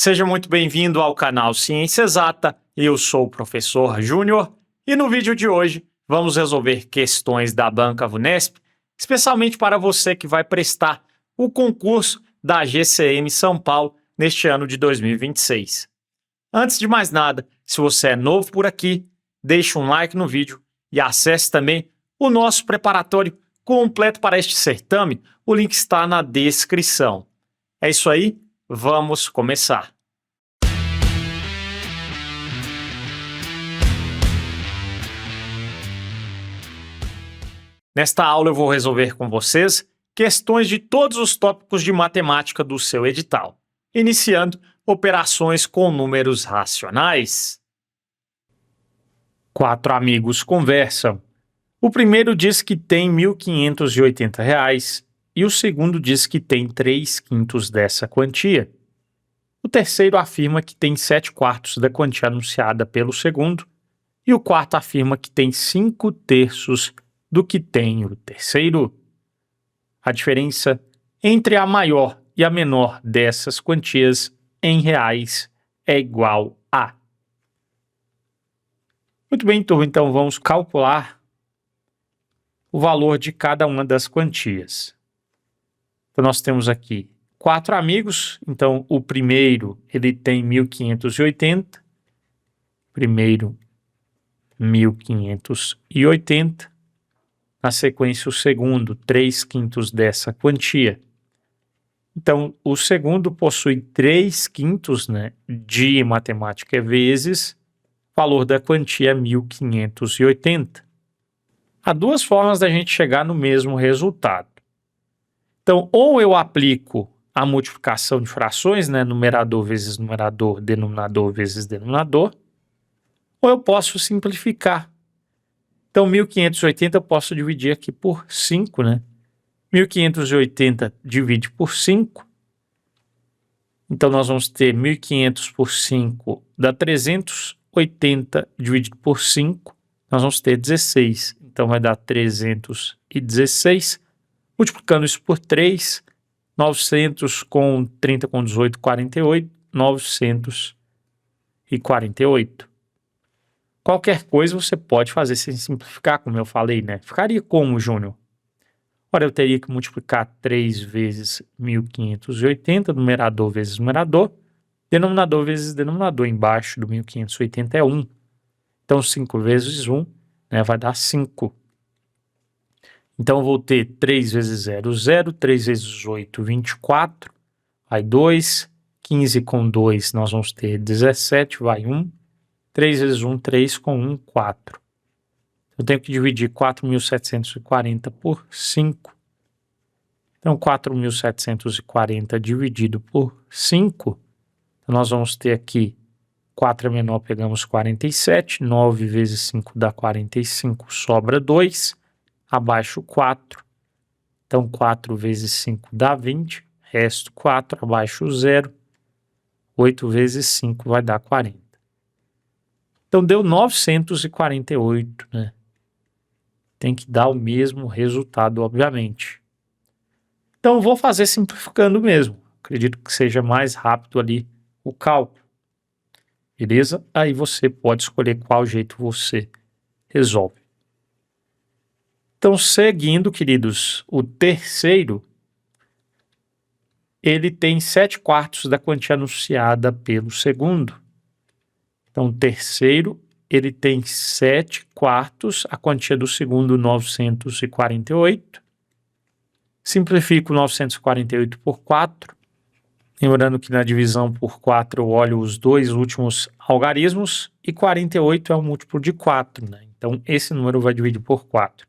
Seja muito bem-vindo ao canal Ciência Exata. Eu sou o professor Júnior e no vídeo de hoje vamos resolver questões da Banca Vunesp, especialmente para você que vai prestar o concurso da GCM São Paulo neste ano de 2026. Antes de mais nada, se você é novo por aqui, deixe um like no vídeo e acesse também o nosso preparatório completo para este certame. O link está na descrição. É isso aí. Vamos começar. Nesta aula eu vou resolver com vocês questões de todos os tópicos de matemática do seu edital, iniciando operações com números racionais. 4 amigos conversam. O primeiro diz que tem R$ 1.580 e o segundo diz que tem 3/5 dessa quantia. O terceiro afirma que tem 7/4 da quantia anunciada pelo segundo e o quarto afirma que tem 5/3 do que tem o terceiro. A diferença entre a maior e a menor dessas quantias em reais é igual a... Muito bem, turma, então vamos calcular o valor de cada uma das quantias. Então nós temos aqui 4 amigos, então o primeiro ele tem 1.580, primeiro 1.580, na sequência o segundo 3/5 dessa quantia. Então o segundo possui 3/5, né, de matemática vezes valor da quantia 1.580. Há duas formas da gente chegar no mesmo resultado. Então, ou eu aplico a multiplicação de frações, né, numerador vezes numerador, denominador vezes denominador, ou eu posso simplificar. Então, 1.580 eu posso dividir aqui por 5, né? 1.580 divide por 5. Então, nós vamos ter 1.500 por 5 dá 380 dividido por 5, nós vamos ter 16. Então, vai dar 316. Multiplicando isso por 3, 900 com 30 com 18, 48, 948. Qualquer coisa você pode fazer sem simplificar, como eu falei, né? Ficaria como, Júnior? Ora, eu teria que multiplicar 3 vezes 1.580, numerador vezes numerador, denominador vezes denominador. Embaixo do 1.580 é 1. Então, 5 vezes 1, né, vai dar 5. Então, eu vou ter 3 vezes 0, 0, 3 vezes 8, 24, vai 2, 15 com 2, nós vamos ter 17, vai 1, 3 vezes 1, 3, com 1, 4. Eu tenho que dividir 4.740 por 5. Então, 4.740 dividido por 5, então nós vamos ter aqui 4 é menor, pegamos 47, 9 vezes 5 dá 45, sobra 2, abaixo 4, então 4 vezes 5 dá 20, resto 4, abaixo 0, 8 vezes 5 vai dar 40. Então deu 948, né? Tem que dar o mesmo resultado, obviamente. Então eu vou fazer simplificando mesmo, acredito que seja mais rápido ali o cálculo. Beleza? Aí você pode escolher qual jeito você resolve. Então, seguindo, queridos, o terceiro, ele tem 7/4 da quantia anunciada pelo segundo. Então, o terceiro, ele tem 7/4, a quantia do segundo, 948. Simplifico 948 por 4. Lembrando que na divisão por 4 eu olho os dois últimos algarismos e 48 é um múltiplo de 4, né? Então, esse número vai dividir por 4.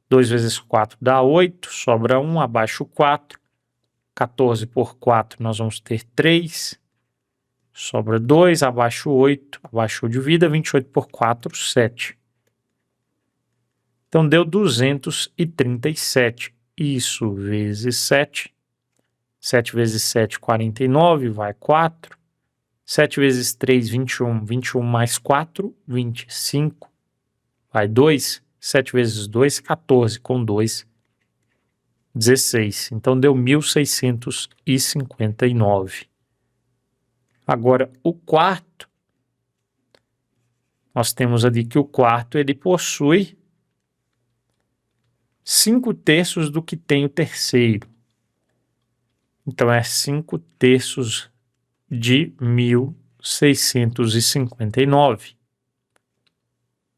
2 vezes 4 dá 8, sobra 1, abaixo 4. 14 por 4 nós vamos ter 3, sobra 2, abaixo 8, abaixo de vida, 28 por 4, 7. Então deu 237, isso vezes 7. 7 vezes 7, 49, vai 4. 7 vezes 3, 21. 21 mais 4, 25. Vai 2. 7 vezes 2, 14. Com 2, 16. Então deu 1.659. Agora, o quarto, nós temos ali que o quarto ele possui 5/3 do que tem o terceiro. Então, é 5/3 de 1659.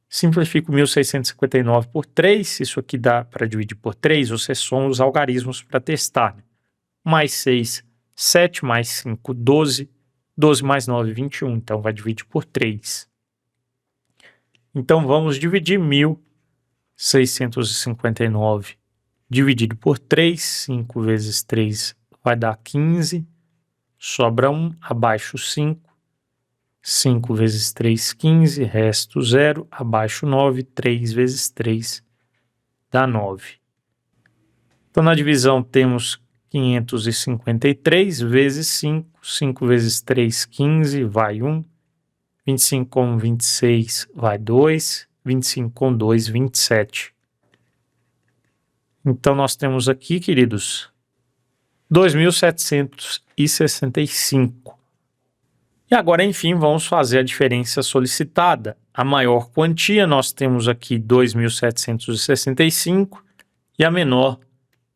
Simplifico 1659 por 3, isso aqui dá para dividir por 3, você soma os algarismos para testar. Mais 6, 7 mais 5, 12, 12 mais 9, 21, então vai dividir por 3. Então vamos dividir 1659 dividido por 3, 5 vezes 3 vai dar 15, sobra 1, abaixo 5. 5 vezes 3, 15, resto 0, abaixo 9, 3 vezes 3 dá 9. Então, na divisão, temos 553 vezes 5, 5 vezes 3, 15, vai 1, 25 com 26 vai 2, 25 com 2, 27. Então, nós temos aqui, queridos, 2.765. E agora, enfim, vamos fazer a diferença solicitada. A maior quantia, nós temos aqui 2.765 e a menor,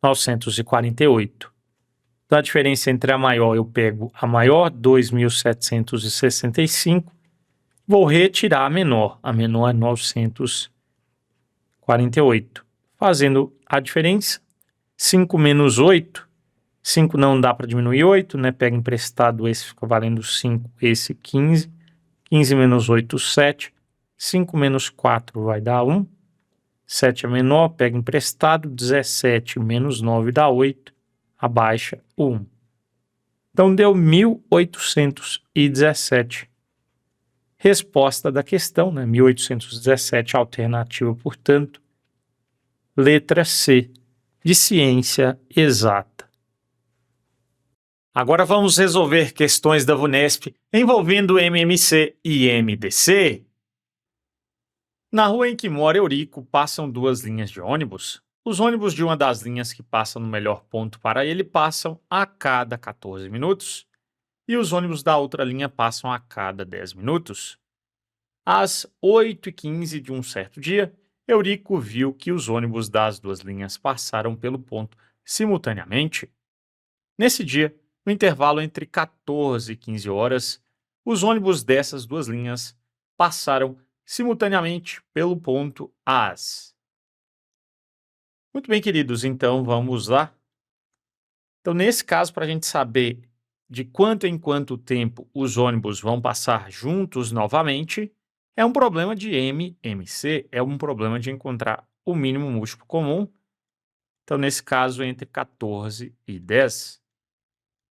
948. Então, a diferença entre a maior, eu pego a maior, 2.765, vou retirar a menor é 948. Fazendo a diferença, 5 menos 8, 5 não dá para diminuir 8, né? Pega emprestado, esse fica valendo 5, esse 15. 15 menos 8, 7. 5 menos 4 vai dar 1. 7 é menor, pega emprestado. 17 menos 9 dá 8. Abaixa 1. Então, deu 1.817. Resposta da questão, né? 1.817, alternativa, portanto. Letra C, de ciência exata. Agora vamos resolver questões da VUNESP envolvendo MMC e MDC. Na rua em que mora Eurico passam 2 linhas de ônibus. Os ônibus de uma das linhas que passam no melhor ponto para ele passam a cada 14 minutos e os ônibus da outra linha passam a cada 10 minutos. Às 8h15 de um certo dia, Eurico viu que os ônibus das 2 linhas passaram pelo ponto simultaneamente. Nesse dia, no intervalo entre 14 e 15 horas, os ônibus dessas 2 linhas passaram simultaneamente pelo ponto AS. Muito bem, queridos, então vamos lá. Então, nesse caso, para a gente saber de quanto em quanto tempo os ônibus vão passar juntos novamente, é um problema de MMC, é um problema de encontrar o mínimo múltiplo comum. Então, nesse caso, entre 14 e 10.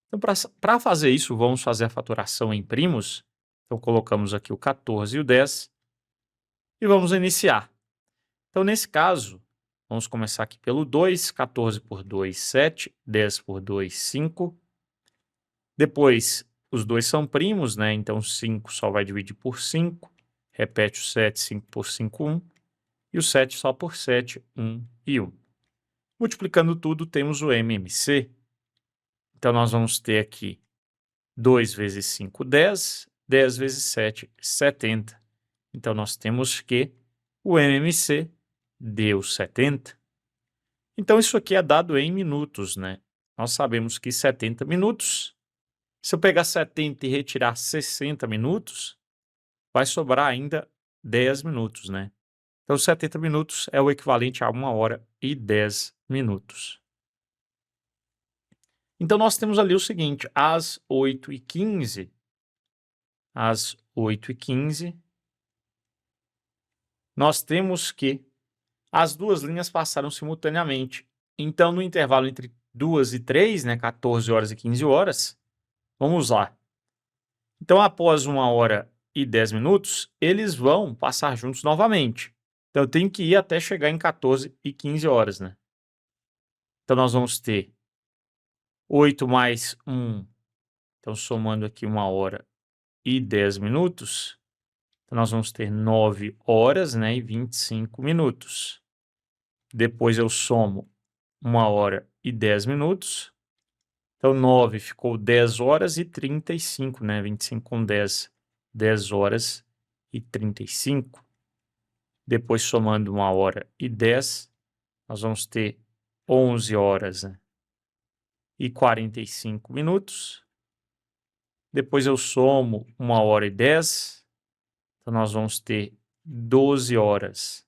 Então, para fazer isso, vamos fazer a fatoração em primos. Então, colocamos aqui o 14 e o 10 e vamos iniciar. Então, nesse caso, vamos começar aqui pelo 2, 14 por 2, 7, 10 por 2, 5. Depois, os dois são primos, né? Então, 5 só vai dividir por 5. Repete o 7, 5 por 5, 1. E o 7 só por 7, 1 e 1. Multiplicando tudo, temos o MMC. Então, nós vamos ter aqui 2 vezes 5, 10. 10 vezes 7, 70. Então, nós temos que o MMC deu 70. Então, isso aqui é dado em minutos, né? Nós sabemos que 70 minutos, se eu pegar 70 e retirar 60 minutos, vai sobrar ainda 10 minutos, né? Então, 70 minutos é o equivalente a 1 hora e 10 minutos. Então, nós temos ali o seguinte, às 8h15, nós temos que as 2 linhas passaram simultaneamente. Então, no intervalo entre 2 e 3, né, 14 horas e 15 horas, vamos lá. Então, após 1 hora e 10 minutos, eles vão passar juntos novamente. Então, eu tenho que ir até chegar em 14 e 15 horas, né? Então, nós vamos ter 8 mais 1, então somando aqui 1 hora e 10 minutos, então nós vamos ter 9 horas, né, e 25 minutos. Depois eu somo 1 hora e 10 minutos, Então, 9 ficou 10 horas e 35, né? 25 com 10, 10 horas e 35. Depois, somando 1 hora e 10, nós vamos ter 11 horas, né? E 45 minutos. Depois eu somo 1 hora e 10, então nós vamos ter 12 horas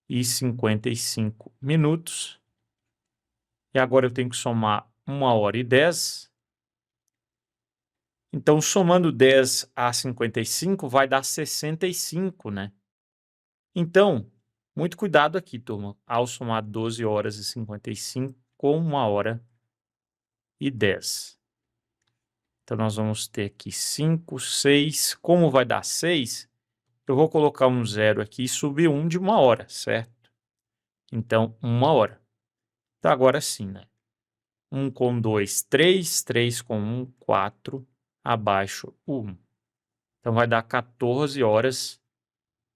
e 55 minutos. E agora eu tenho que somar 1 hora e 10. Então, somando 10 a 55 vai dar 65, né? Então, muito cuidado aqui, turma, ao somar 12 horas e 55 com 1 hora e 10. Então, nós vamos ter aqui 5, 6. Como vai dar 6, eu vou colocar um zero aqui e subir 1 de 1 hora, certo? Então, 1 hora. Então, agora sim, né? 1 com 2, 3. 3 com 1, 4. Abaixo, 1. Então, vai dar 14 horas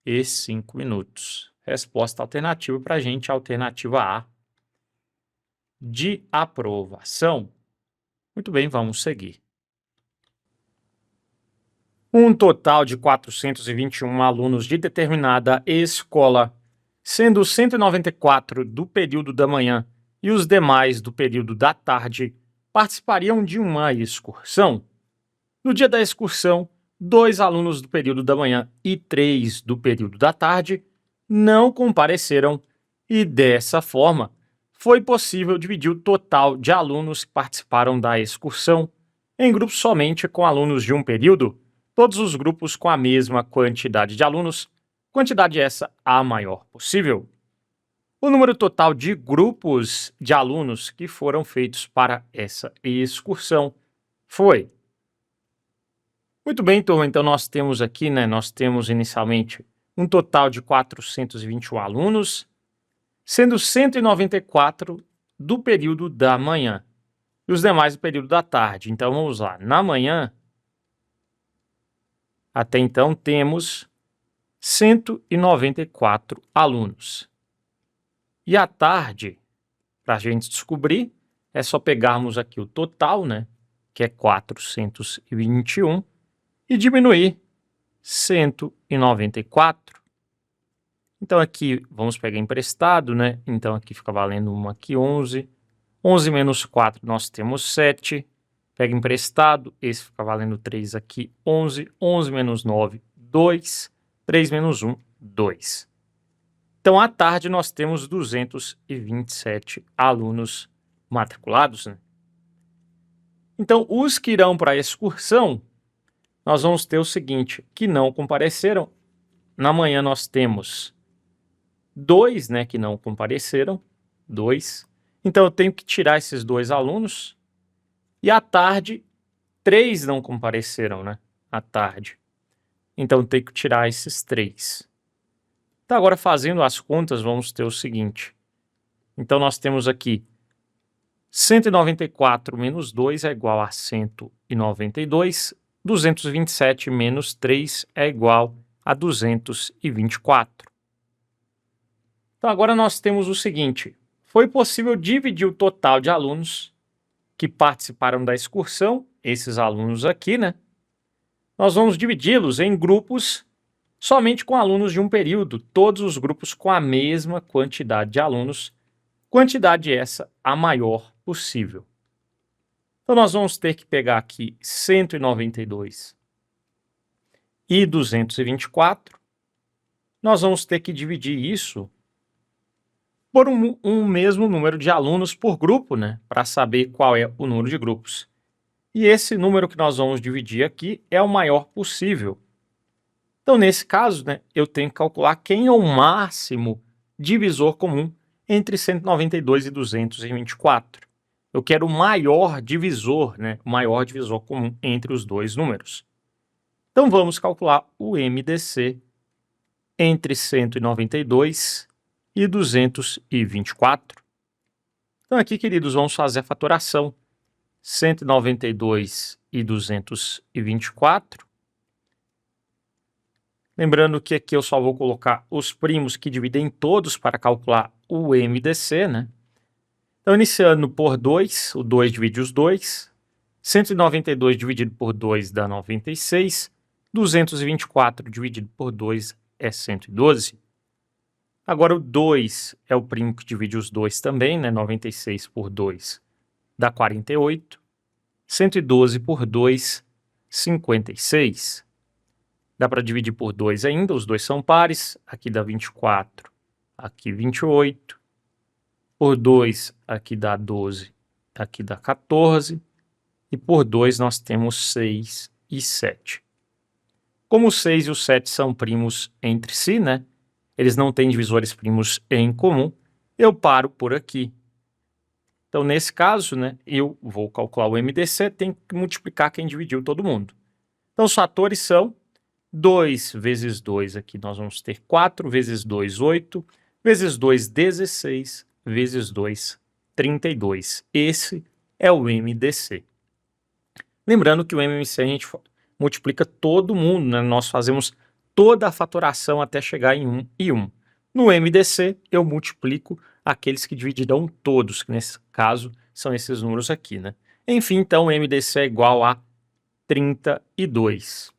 e 5 minutos. Resposta alternativa para a gente, alternativa A, de aprovação. Muito bem, vamos seguir. Um total de 421 alunos de determinada escola, sendo 194 do período da manhã e os demais do período da tarde, participariam de uma excursão. No dia da excursão, 2 alunos do período da manhã e 3 do período da tarde não compareceram e, dessa forma, foi possível dividir o total de alunos que participaram da excursão em grupos somente com alunos de um período, todos os grupos com a mesma quantidade de alunos, quantidade essa a maior possível. O número total de grupos de alunos que foram feitos para essa excursão foi... Muito bem, turma, então nós temos aqui, né, nós temos inicialmente um total de 421 alunos, sendo 194 do período da manhã e os demais do período da tarde. Então, vamos lá. Na manhã, até então, temos 194 alunos. E à tarde, para a gente descobrir, é só pegarmos aqui o total, né, que é 421, e diminuir 194. Então, aqui vamos pegar emprestado, né? Então, aqui fica valendo 1 aqui, 11. 11 menos 4, nós temos 7. Pega emprestado, esse fica valendo 3 aqui, 11. 11 menos 9, 2. 3 menos 1, 2. Então, à tarde, nós temos 227 alunos matriculados, né? Então, os que irão para a excursão, nós vamos ter o seguinte, que não compareceram. Na manhã, nós temos 2, né, que não compareceram, 2. Então, eu tenho que tirar esses 2 alunos. E à tarde, 3 não compareceram, né, à tarde. Então, eu tenho que tirar esses 3. Então, agora, fazendo as contas, vamos ter o seguinte. Então, nós temos aqui 194 menos 2 é igual a 192. 227 menos 3 é igual a 224. Então, agora nós temos o seguinte, foi possível dividir o total de alunos que participaram da excursão, esses alunos aqui, né? Nós vamos dividi-los em grupos somente com alunos de um período, todos os grupos com a mesma quantidade de alunos, quantidade essa a maior possível. Então, nós vamos ter que pegar aqui 192 e 224, nós vamos ter que dividir isso por um mesmo número de alunos por grupo, né? Para saber qual é o número de grupos. E esse número que nós vamos dividir aqui é o maior possível. Então, nesse caso, né, eu tenho que calcular quem é o máximo divisor comum entre 192 e 224. Eu quero o maior divisor, né? O maior divisor comum entre os dois números. Então, vamos calcular o MDC entre 192 e 224. Então, aqui, queridos, vamos fazer a fatoração. 192 e 224. Lembrando que aqui eu só vou colocar os primos que dividem todos para calcular o MDC, né? Então, iniciando por 2, o 2 divide os 2. 192 dividido por 2 dá 96. 224 dividido por 2 é 112. Agora, o 2 é o primo que divide os 2 também, né? 96 por 2 dá 48. 112 por 2, 56. Dá para dividir por 2 ainda, os dois são pares. Aqui dá 24, aqui 28. Por 2, aqui dá 12, aqui dá 14. E por 2 nós temos 6 e 7. Como o 6 e o 7 são primos entre si, né? Eles não têm divisores primos em comum, eu paro por aqui. Então, nesse caso, né, eu vou calcular o MDC, tenho que multiplicar quem dividiu todo mundo. Então, os fatores são 2 vezes 2, aqui nós vamos ter 4 vezes 2, 8, vezes 2, 16, vezes 2, 32. Esse é o MDC. Lembrando que o MMC a gente multiplica todo mundo, né? Nós fazemos toda a fatoração até chegar em 1 e 1. No MDC, eu multiplico aqueles que dividirão todos, que nesse caso são esses números aqui, né? Enfim, então, o MDC é igual a 32.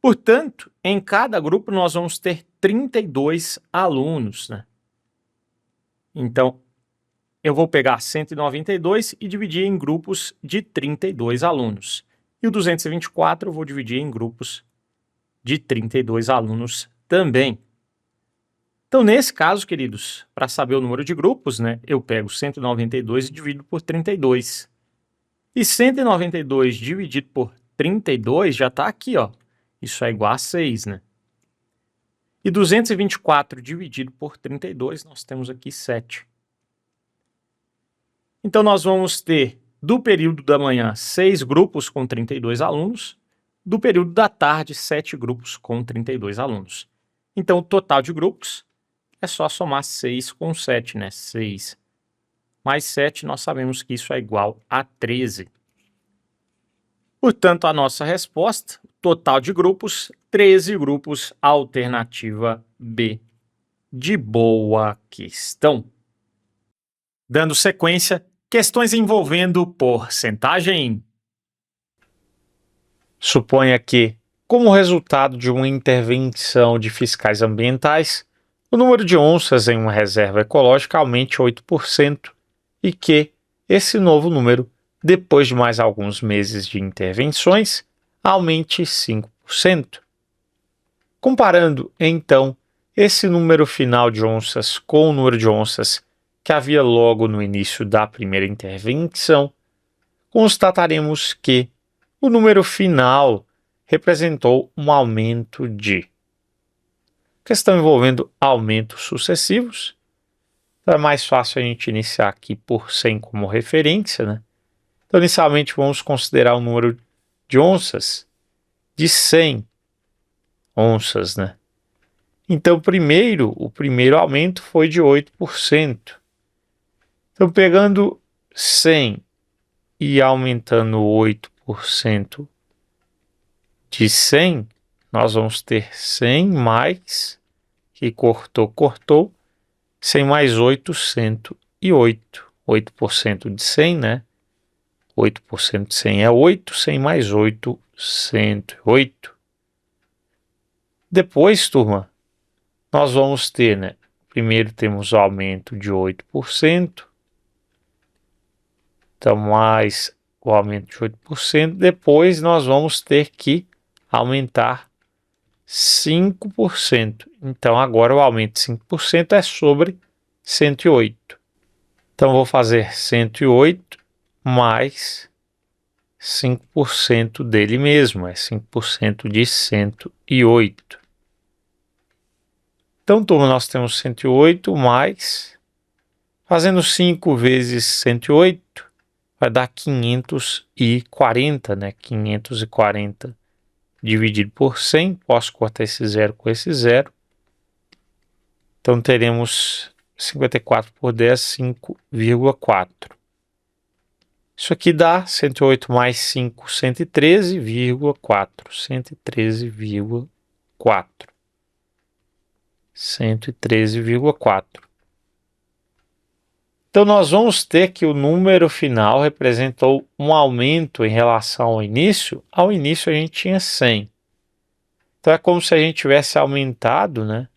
Portanto, em cada grupo nós vamos ter 32 alunos, né? Então, eu vou pegar 192 e dividir em grupos de 32 alunos. E o 224 eu vou dividir em grupos de 32 alunos também. Então, nesse caso, queridos, para saber o número de grupos, né, eu pego 192 e divido por 32. E 192 dividido por 32 já está aqui, ó. Isso é igual a 6, né? E 224 dividido por 32, nós temos aqui 7. Então, nós vamos ter, do período da manhã, 6 grupos com 32 alunos, do período da tarde, 7 grupos com 32 alunos. Então, o total de grupos é só somar 6 com 7, né? 6 mais 7, nós sabemos que isso é igual a 13. Portanto, a nossa resposta, total de grupos, 13 grupos, alternativa B. De boa questão. Dando sequência, questões envolvendo porcentagem. Suponha que, como resultado de uma intervenção de fiscais ambientais, o número de onças em uma reserva ecológica aumente 8% e que esse novo número, depois de mais alguns meses de intervenções, aumente 5%. Comparando, então, esse número final de onças com o número de onças que havia logo no início da primeira intervenção, constataremos que o número final representou um aumento de. Questão envolvendo aumentos sucessivos. Então é mais fácil a gente iniciar aqui por 100 como referência, né? Então, inicialmente, vamos considerar o número de onças de 100 onças, né? Então, o primeiro aumento foi de 8%. Então, pegando 100 e aumentando 8% de 100, nós vamos ter 100 mais, que cortou, 100 mais 8, 108. 8% de 100, né? 8% de 100 é 8, 100 mais 8, 108. Depois, turma, nós vamos ter, né? Primeiro temos o aumento de 8%. Então, mais o aumento de 8%. Depois, nós vamos ter que aumentar 5%. Então, agora o aumento de 5% é sobre 108. Então, vou fazer 108 mais 5% dele mesmo, é 5% de 108. Então, turma, nós temos 108 mais, fazendo 5 vezes 108, vai dar 540, né? 540 dividido por 100, posso cortar esse zero com esse zero. Então, teremos 54 por 10, 5,4. Isso aqui dá 108 mais 5, 113,4. 113,4. 113,4. Então, nós vamos ter que o número final representou um aumento em relação ao início. Ao início, a gente tinha 100. Então, é como se a gente tivesse aumentado, né?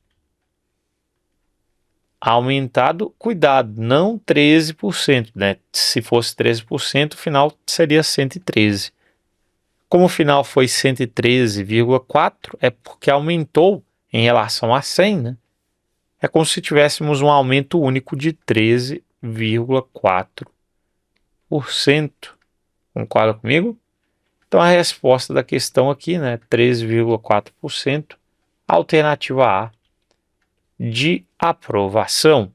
Aumentado, cuidado, não 13%, né? Se fosse 13%, o final seria 113. Como o final foi 113,4, é porque aumentou em relação a 100, né? É como se tivéssemos um aumento único de 13,4%. Concorda comigo? Então a resposta da questão aqui, né, 13,4%, alternativa A, de aprovação.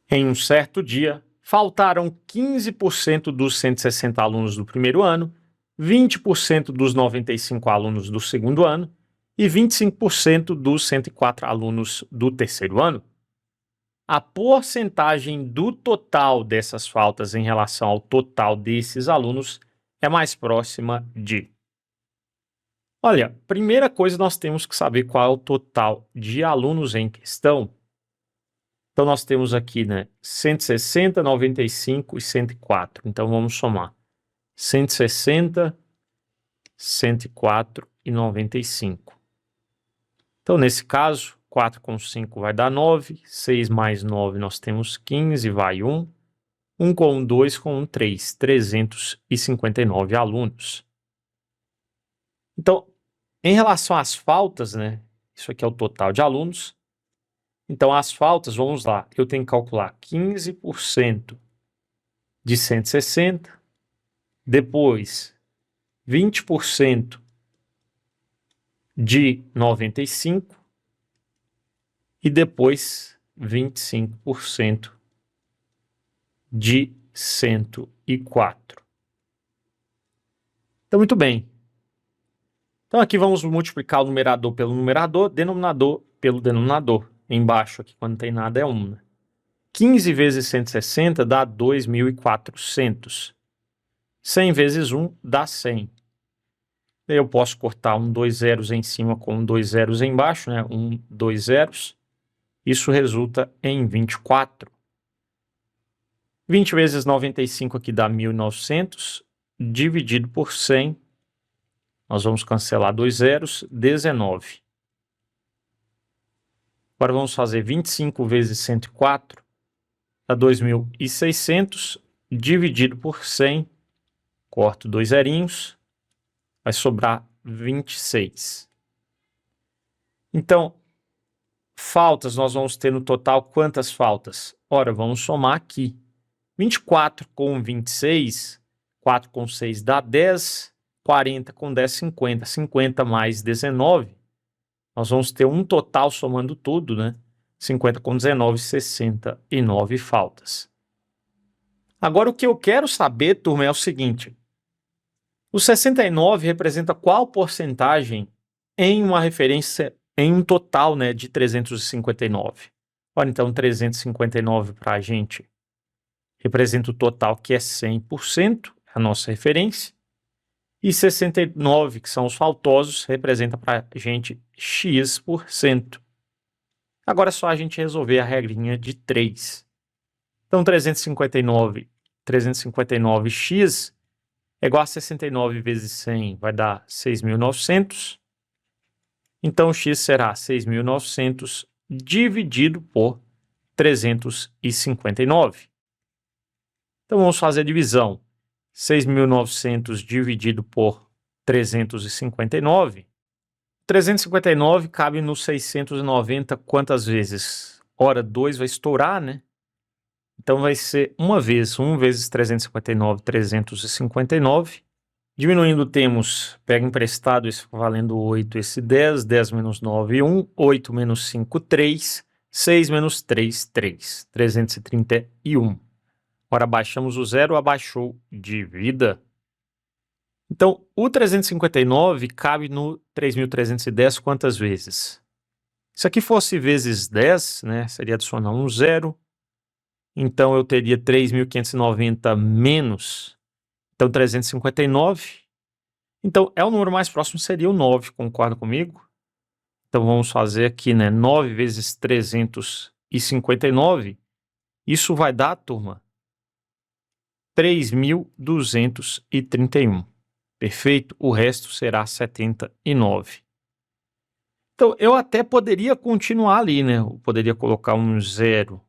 Em um certo dia, faltaram 15% dos 160 alunos do primeiro ano, 20% dos 95 alunos do segundo ano e 25% dos 104 alunos do terceiro ano. A porcentagem do total dessas faltas em relação ao total desses alunos é mais próxima de... Olha, primeira coisa, nós temos que saber qual é o total de alunos em questão. Então, nós temos aqui, né, 160, 95 e 104. Então, vamos somar 160, 104 e 95. Então, nesse caso, 4 com 5 vai dar 9, 6 mais 9 nós temos 15, vai 1. 1 com 2 com 3, 359 alunos. Então, em relação às faltas, né, isso aqui é o total de alunos. Então, as faltas, vamos lá, eu tenho que calcular 15% de 160, depois 20% de 95 e depois 25% de 104. Então, muito bem. Então, aqui vamos multiplicar o numerador pelo numerador, denominador pelo denominador. Embaixo, aqui, quando não tem nada, é 1. 15 vezes 160 dá 2.400. 100 vezes 1 dá 100. Eu posso cortar 2 zeros em cima com 2 zeros embaixo, né? 2 zeros. Isso resulta em 24. 20 vezes 95 aqui dá 1.900, dividido por 100. Nós vamos cancelar 2 zeros, 19. Agora vamos fazer 25 vezes 104, dá 2.600, dividido por 100. Corto 2 zerinhos, vai sobrar 26. Então, faltas, nós vamos ter no total quantas faltas? Ora, vamos somar aqui. 24 com 26, 4 com 6 dá 10, 40 com 10, 50. 50 mais 19, nós vamos ter um total somando tudo, né? 50 com 19, 69 faltas. Agora, o que eu quero saber, turma, é o seguinte. O 69 representa qual porcentagem em uma referência, em um total, né, de 359? Olha, então, 359 para a gente representa o total, que é 100%, a nossa referência. E 69, que são os faltosos, representa para a gente X%. Agora é só a gente resolver a regrinha de 3. Então, 359x é igual a 69 vezes 100, vai dar 6.900. Então, o x será 6.900 dividido por 359. Então, vamos fazer a divisão. 6.900 dividido por 359. 359 cabe no 690 quantas vezes? Ora, 2 vai estourar, né? Então, vai ser uma vez. 1 vezes 359, 359. Diminuindo, temos, pega emprestado, esse valendo 8, esse 10. 10 menos 9, 1. 8 menos 5, 3. 6 menos 3, 3. 331. Agora, abaixamos o zero, abaixou, divida. Então, o 359 cabe no 3.310 quantas vezes? Se aqui fosse vezes 10, né, seria adicionar um zero. Então, eu teria 3.590 menos, então 359. Então, o número mais próximo seria o 9, concorda comigo? Então, vamos fazer aqui, né, 9 vezes 359 3.259, isso vai dar, turma, 3.231. Perfeito? O resto será 79. Então, eu até poderia continuar ali, né? Eu poderia colocar um 0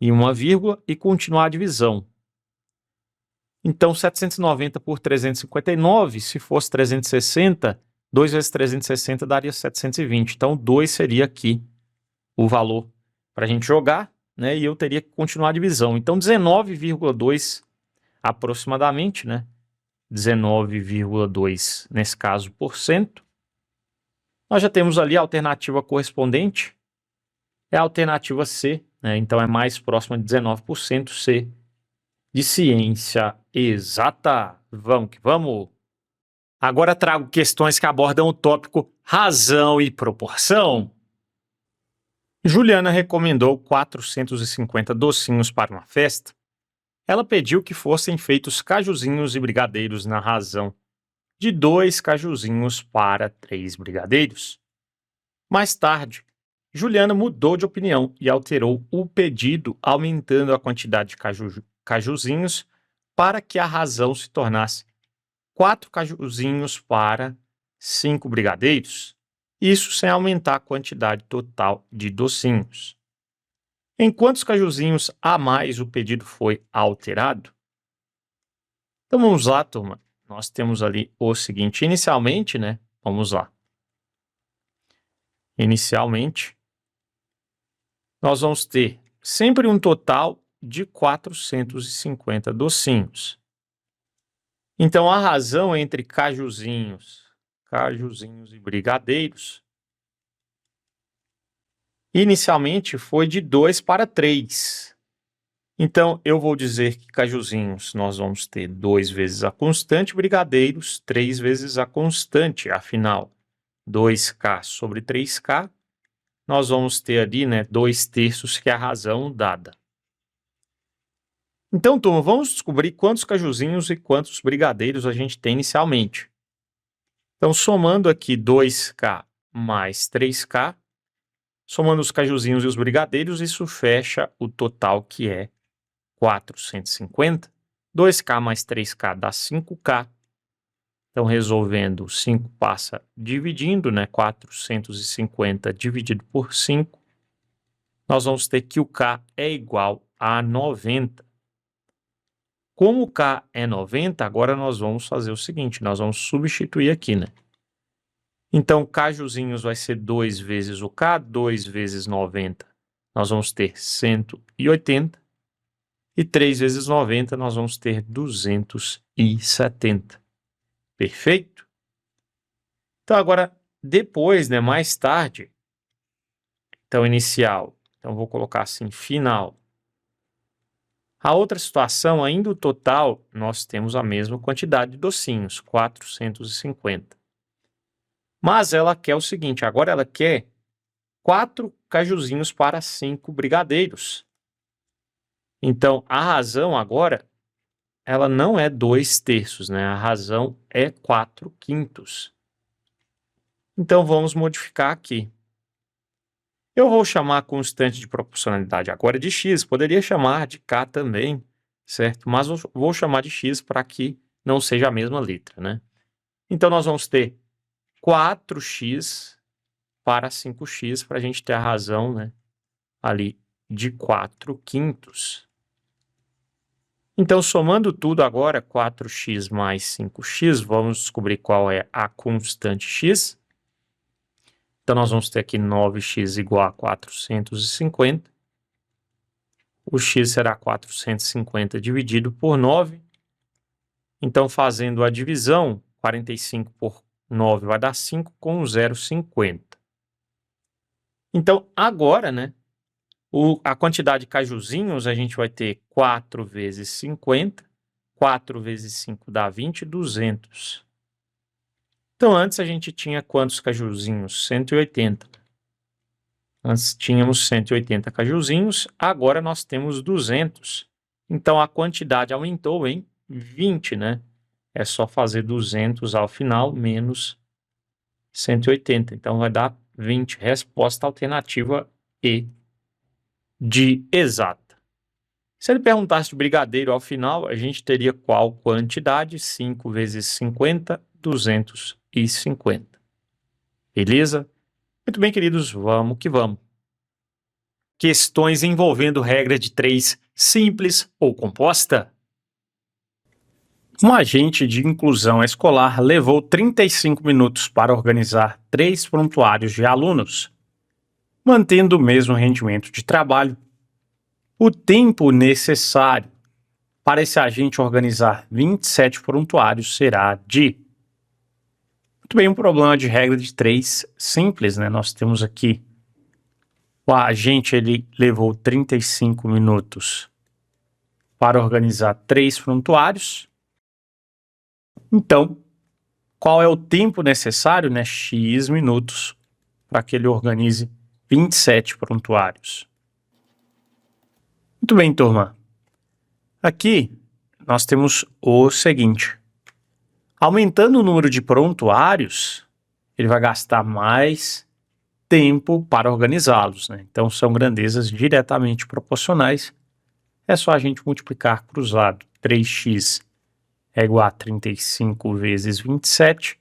e uma vírgula e continuar a divisão. Então, 790 por 359, se fosse 360, 2 vezes 360 daria 720. Então, 2 seria aqui o valor para a gente jogar, né? E eu teria que continuar a divisão. Então, 19,2 aproximadamente, né? 19,2 nesse caso por cento. Nós já temos ali a alternativa correspondente, é a alternativa C, né? Então é mais próxima de 19%, C de ciência exata. Vamos que vamos! Agora trago questões que abordam o tópico razão e proporção. Juliana recomendou 450 docinhos para uma festa. Ela pediu que fossem feitos cajuzinhos e brigadeiros na razão de 2 cajuzinhos para 3 brigadeiros. Mais tarde, Juliana mudou de opinião e alterou o pedido, aumentando a quantidade de cajuzinhos para que a razão se tornasse 4 cajuzinhos para 5 brigadeiros, isso sem aumentar a quantidade total de docinhos. Em quantos cajuzinhos a mais o pedido foi alterado? Então vamos lá, turma. Nós temos ali o seguinte, inicialmente, né? Vamos lá. Inicialmente, nós vamos ter sempre um total de 450 docinhos. Então, a razão entre cajuzinhos e brigadeiros, inicialmente foi de 2 para 3. Então, eu vou dizer que cajuzinhos nós vamos ter 2 vezes a constante, brigadeiros 3 vezes a constante. Afinal, 2K sobre 3K, nós vamos ter ali, né, 2/3, que é a razão dada. Então, turma, vamos descobrir quantos cajuzinhos e quantos brigadeiros a gente tem inicialmente. Então, somando aqui 2K mais 3K, somando os cajuzinhos e os brigadeiros, isso fecha o total, que é 450. 2K mais 3K dá 5K. Então, resolvendo, 5 passa dividindo, né? 450 dividido por 5. Nós vamos ter que o K é igual a 90. Como o K é 90, agora nós vamos fazer o seguinte, nós vamos substituir aqui, né? Então, cajuzinhos vai ser 2 vezes o K, 2 vezes 90, nós vamos ter 180. E 3 vezes 90, nós vamos ter 270. Perfeito? Então, agora, depois, né, mais tarde, então, inicial, então vou colocar assim, final. A outra situação, ainda o total, nós temos a mesma quantidade de docinhos, 450. Mas ela quer o seguinte, agora ela quer 4 cajuzinhos para 5 brigadeiros. Então, a razão agora, ela não é 2/3, né? A razão é 4/5. Então, vamos modificar aqui. Eu vou chamar a constante de proporcionalidade agora de x, poderia chamar de k também, certo? Mas eu vou chamar de x para que não seja a mesma letra, né? Então, nós vamos ter 4x para 5x, para a gente ter a razão, né, ali de 4/5. Então, somando tudo agora, 4x mais 5x, vamos descobrir qual é a constante x. Então, nós vamos ter aqui 9x igual a 450. O x será 450 dividido por 9. Então, fazendo a divisão, 45 por 9 vai dar 5, com 0,50. Então, agora, né, a quantidade de cajuzinhos, a gente vai ter 4 vezes 50. 4 vezes 5 dá 20, 200. Então, antes a gente tinha quantos cajuzinhos? 180. Antes tínhamos 180 cajuzinhos, agora nós temos 200. Então, a quantidade aumentou em 20, né? É só fazer 200 ao final, menos 180. Então, vai dar 20. Resposta alternativa E. de exata. Se ele perguntasse de brigadeiro ao final, a gente teria qual quantidade? 5 vezes 50, 250. Beleza? Muito bem, queridos, vamos que vamos. Questões envolvendo regra de 3 simples ou composta. Um agente de inclusão escolar levou 35 minutos para organizar 3 prontuários de alunos, mantendo o mesmo rendimento de trabalho. O tempo necessário para esse agente organizar 27 prontuários será de... Muito bem, um problema de regra de 3 simples, né? Nós temos aqui o agente ele levou 35 minutos para organizar 3 prontuários. Então, qual é o tempo necessário, né? X minutos para que ele organize 27 prontuários. Muito bem, turma. Aqui nós temos o seguinte. Aumentando o número de prontuários, ele vai gastar mais tempo para organizá-los, né? Então, são grandezas diretamente proporcionais. É só a gente multiplicar cruzado. 3x é igual a 35 vezes 27.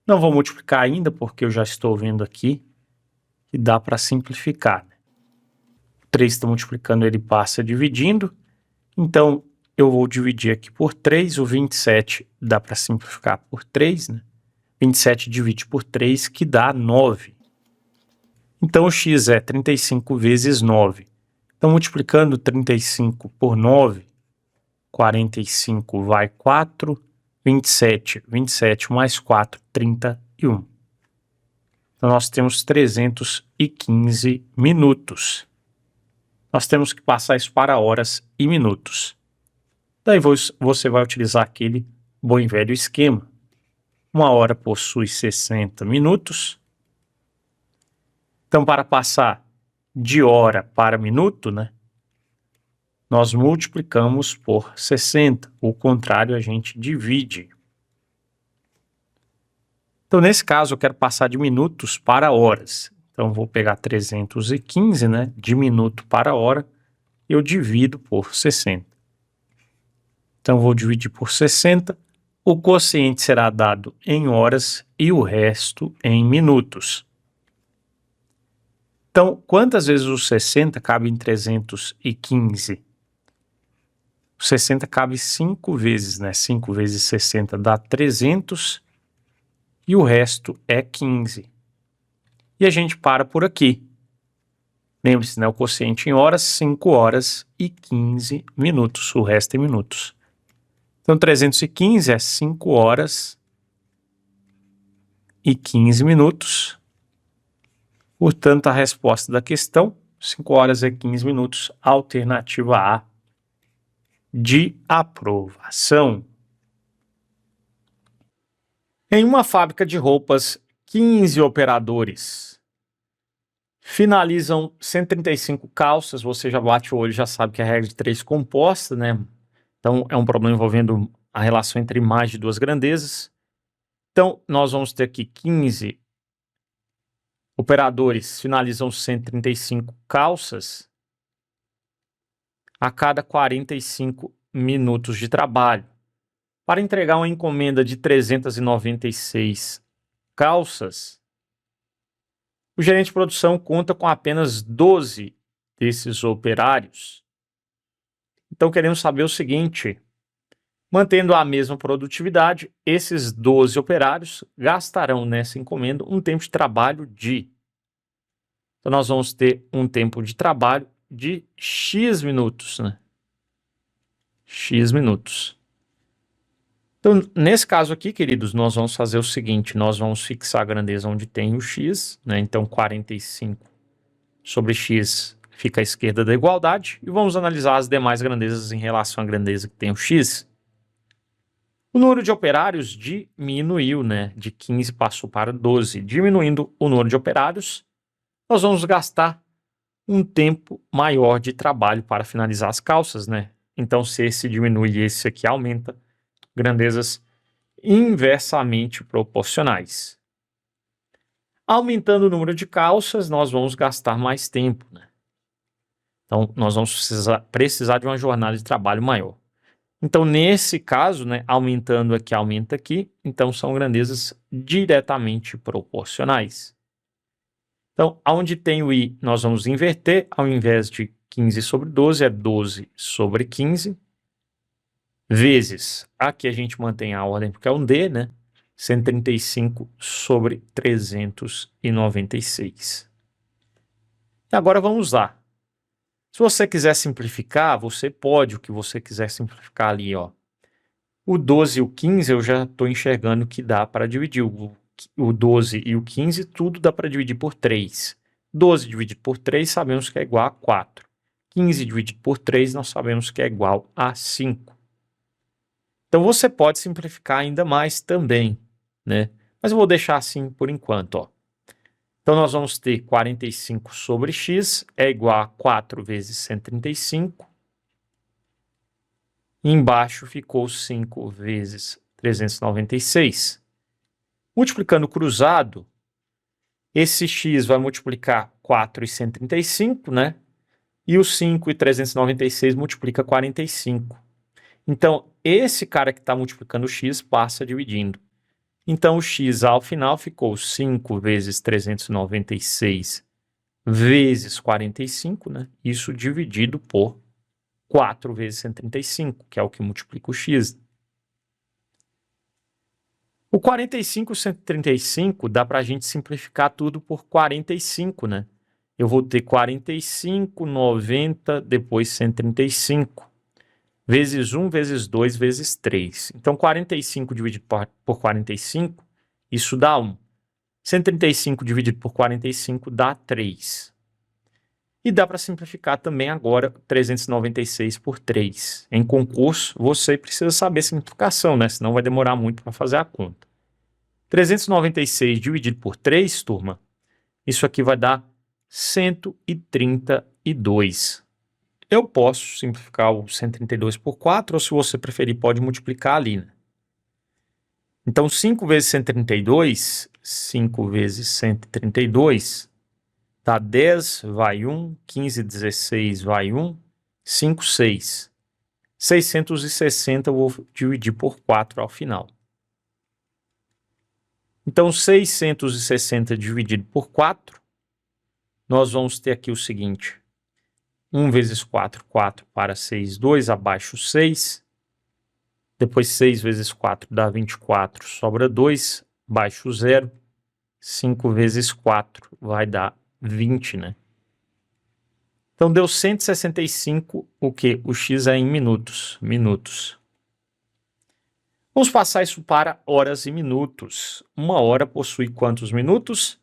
Não vou multiplicar ainda, porque eu já estou vendo aqui que dá para simplificar. 3 está multiplicando, ele passa dividindo. Então, eu vou dividir aqui por 3. O 27 dá para simplificar por 3, né? 27 divide por 3, que dá 9. Então, o x é 35 vezes 9. Então, multiplicando 35 por 9, 45 vai 4, 27 mais 4, 31. Então, nós temos 315 minutos. Nós temos que passar isso para horas e minutos. Daí você vai utilizar aquele bom e velho esquema. Uma hora possui 60 minutos. Então, para passar de hora para minuto, né, nós multiplicamos por 60. O contrário, a gente divide. Então, nesse caso, eu quero passar de minutos para horas. Então, vou pegar 315, né, de minuto para hora, eu divido por 60. Então, vou dividir por 60. O quociente será dado em horas e o resto em minutos. Então, quantas vezes o 60 cabe em 315? O 60 cabe 5 vezes, né? 5 vezes 60 dá 300 e o resto é 15. E a gente para por aqui. Lembre-se, né? O quociente em horas, 5 horas e 15 minutos. O resto em minutos. Então, 315 é 5 horas e 15 minutos. Portanto, a resposta da questão, 5 horas e 15 minutos, alternativa A, de aprovação. Em uma fábrica de roupas, 15 operadores finalizam 135 calças. Você já bate o olho, já sabe que é a regra de 3 composta, né? Então, é um problema envolvendo a relação entre mais de 2 grandezas. Então, nós vamos ter aqui 15 operadores finalizam 135 calças a cada 45 minutos de trabalho. Para entregar uma encomenda de 396 calças, o gerente de produção conta com apenas 12 desses operários. Então, queremos saber o seguinte: mantendo a mesma produtividade, esses 12 operários gastarão nessa encomenda um tempo de trabalho de... Então, nós vamos ter um tempo de trabalho de X minutos, né? X minutos. Então, nesse caso aqui, queridos, nós vamos fazer o seguinte, nós vamos fixar a grandeza onde tem o X, né? Então, 45 sobre X fica à esquerda da igualdade, e vamos analisar as demais grandezas em relação à grandeza que tem o X. O número de operários diminuiu, né? De 15 passou para 12. Diminuindo o número de operários, nós vamos gastar um tempo maior de trabalho para finalizar as calças, né? Então, se esse diminui e esse aqui aumenta, grandezas inversamente proporcionais. Aumentando o número de calças, nós vamos gastar mais tempo, né? Então, nós vamos precisar de uma jornada de trabalho maior. Então, nesse caso, né, aumentando aqui, aumenta aqui, então são grandezas diretamente proporcionais. Então, onde tem o i, nós vamos inverter, ao invés de 15 sobre 12, é 12 sobre 15, vezes, aqui a gente mantém a ordem porque é um d, né, 135 sobre 396. E agora vamos lá. Se você quiser simplificar, você pode, o que você quiser simplificar ali, ó. O 12 e o 15 eu já estou enxergando que dá para dividir. O 12 e o 15, tudo dá para dividir por 3. 12 dividido por 3, sabemos que é igual a 4. 15 dividido por 3, nós sabemos que é igual a 5. Então, você pode simplificar ainda mais também, né? Mas eu vou deixar assim por enquanto, ó. Então, nós vamos ter 45 sobre x é igual a 4 vezes 135. E embaixo ficou 5 vezes 396. Multiplicando cruzado, esse x vai multiplicar 4 e 135, né? E o 5 e 396 multiplica 45. Então, esse cara que está multiplicando o x passa dividindo. Então, o x ao final ficou 5 vezes 396 vezes 45, né? Isso dividido por 4 vezes 135, que é o que multiplica o x. O 45 e 135 dá para a gente simplificar tudo por 45, né? Eu vou ter 45, 90, depois 135. Vezes 1, vezes 2, vezes 3. Então, 45 dividido por 45, isso dá 1. 135 dividido por 45 dá 3. E dá para simplificar também agora 396 por 3. Em concurso, você precisa saber simplificação, né? Senão vai demorar muito para fazer a conta. 396 dividido por 3, turma, isso aqui vai dar 132. Eu posso simplificar o 132 por 4, ou se você preferir, pode multiplicar ali, né? Então, 5 vezes 132, 5 vezes 132, dá 10, vai 1, 15, 16, vai 1, 5, 6. 660 eu vou dividir por 4 ao final. Então, 660 dividido por 4, nós vamos ter aqui o seguinte: 1 vezes 4, 4 para 6, 2, abaixo 6. Depois 6 vezes 4 dá 24, sobra 2, baixo 0. 5 vezes 4 vai dar 20, né? Então, deu 165, o quê? O x é em minutos. Vamos passar isso para horas e minutos. Uma hora possui quantos minutos?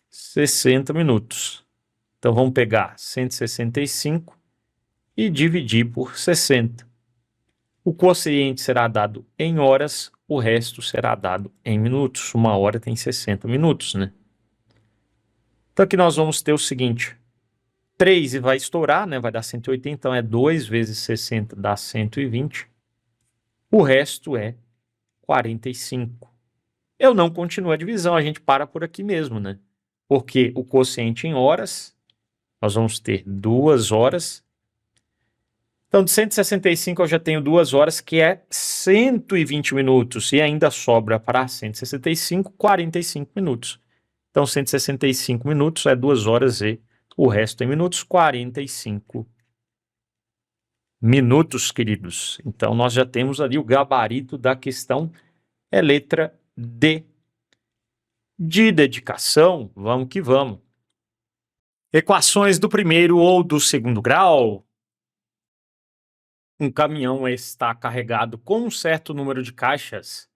60 minutos. Então, vamos pegar 165 e dividir por 60. O quociente será dado em horas, o resto será dado em minutos. Uma hora tem 60 minutos, né? Então, aqui nós vamos ter o seguinte: 3 e vai estourar, né? Vai dar 180, então é 2 vezes 60 dá 120. O resto é 45. Eu não continuo a divisão, a gente para por aqui mesmo, né? Porque o quociente em horas, nós vamos ter 2 horas. Então, de 165 eu já tenho 2 horas, que é 120 minutos. E ainda sobra para 165, 45 minutos. Então, 165 minutos é 2 horas e o resto em minutos, 45 minutos, queridos. Então, nós já temos ali o gabarito da questão, é letra D. De dedicação, vamos que vamos. Equações do primeiro ou do segundo grau. Um caminhão está carregado com um certo número de caixas.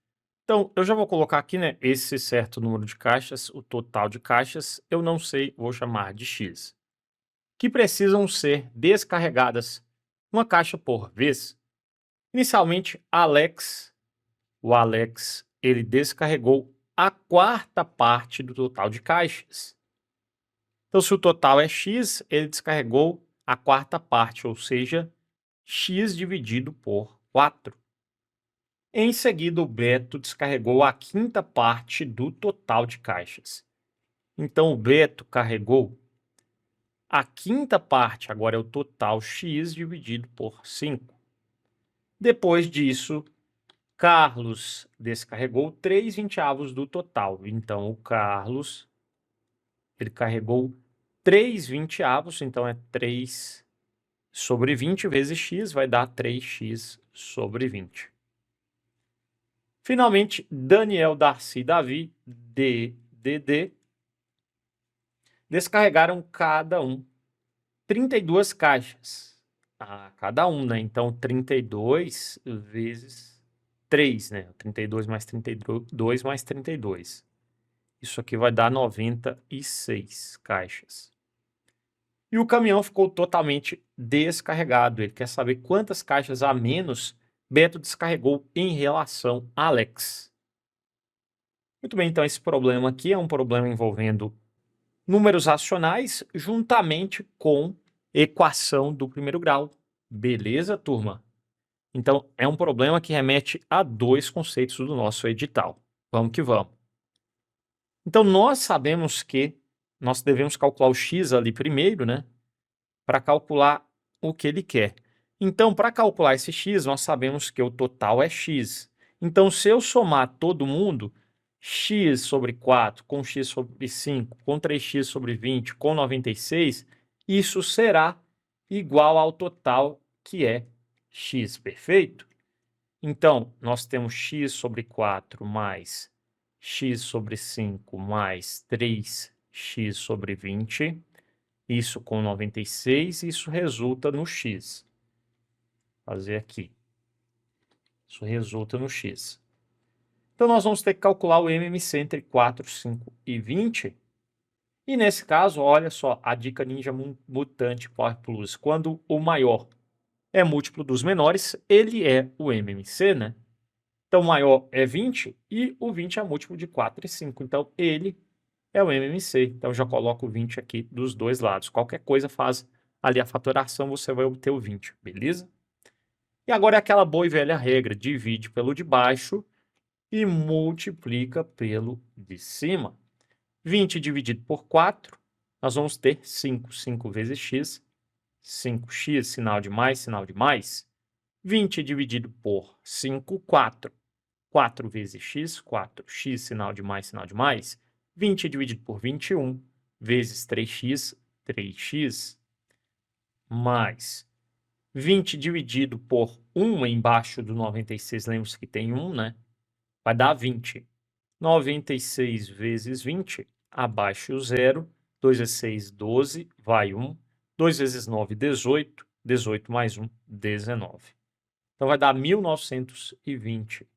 Então, eu já vou colocar aqui, né, esse certo número de caixas, o total de caixas, eu não sei, vou chamar de X, que precisam ser descarregadas uma caixa por vez. Inicialmente, o Alex, ele descarregou a quarta parte do total de caixas. Então, se o total é X, ele descarregou a quarta parte, ou seja, X dividido por 4. Em seguida, o Beto descarregou a quinta parte do total de caixas. Então, o Beto carregou A quinta parte agora é o total x dividido por 5. Depois disso, Carlos descarregou 3/20 do total. Então, o Carlos, ele carregou 3/20, então é 3 sobre 20 vezes x, vai dar 3x sobre 20. Finalmente, Daniel, Darcy, Davi, DDD, descarregaram cada um 32 caixas. Cada um, né? Então, 32 vezes 3, né? 32 mais 32 mais 32. Isso aqui vai dar 96 caixas. E o caminhão ficou totalmente descarregado. Ele quer saber quantas caixas a menos Beto descarregou em relação a Alex. Muito bem, então esse problema aqui é um problema envolvendo números racionais juntamente com equação do primeiro grau. Beleza, turma? Então, é um problema que remete a 2 conceitos do nosso edital. Vamos que vamos. Então, nós sabemos que nós devemos calcular o x ali primeiro, né? Para calcular o que ele quer. Então, para calcular esse x, nós sabemos que o total é x. Então, se eu somar todo mundo, x sobre 4, com x sobre 5, com 3x sobre 20, com 96, isso será igual ao total que é x, perfeito? Então, nós temos x sobre 4 mais x sobre 5 mais 3x sobre 20, isso com 96, isso resulta no x. Vou fazer aqui. Isso resulta no x. Então, nós vamos ter que calcular o MMC entre 4, 5 e 20. E nesse caso, olha só, a dica Ninja Mutante Power Plus. Quando o maior é múltiplo dos menores, ele é o MMC, né? Então, o maior é 20 e o 20 é múltiplo de 4 e 5. Então, ele é o MMC. Então, já coloco o 20 aqui dos dois lados. Qualquer coisa faz ali a fatoração, você vai obter o 20, beleza? E agora é aquela boa e velha regra. Divide pelo de baixo e multiplica pelo de cima. 20 dividido por 4, nós vamos ter 5. 5 vezes x, 5x, sinal de mais, sinal de mais. 20 dividido por 5, 4. 4 vezes x, 4x, sinal de mais, sinal de mais. 20 dividido por 21, vezes 3x, 3x, mais 20 dividido por 1 embaixo do 96, lembra-se que tem 1, né? Vai dar 20. 96 vezes 20, abaixo o 0, 2 vezes 6, 12, vai 1. 2 vezes 9, 18, 18 mais 1, 19. Então vai dar 1920.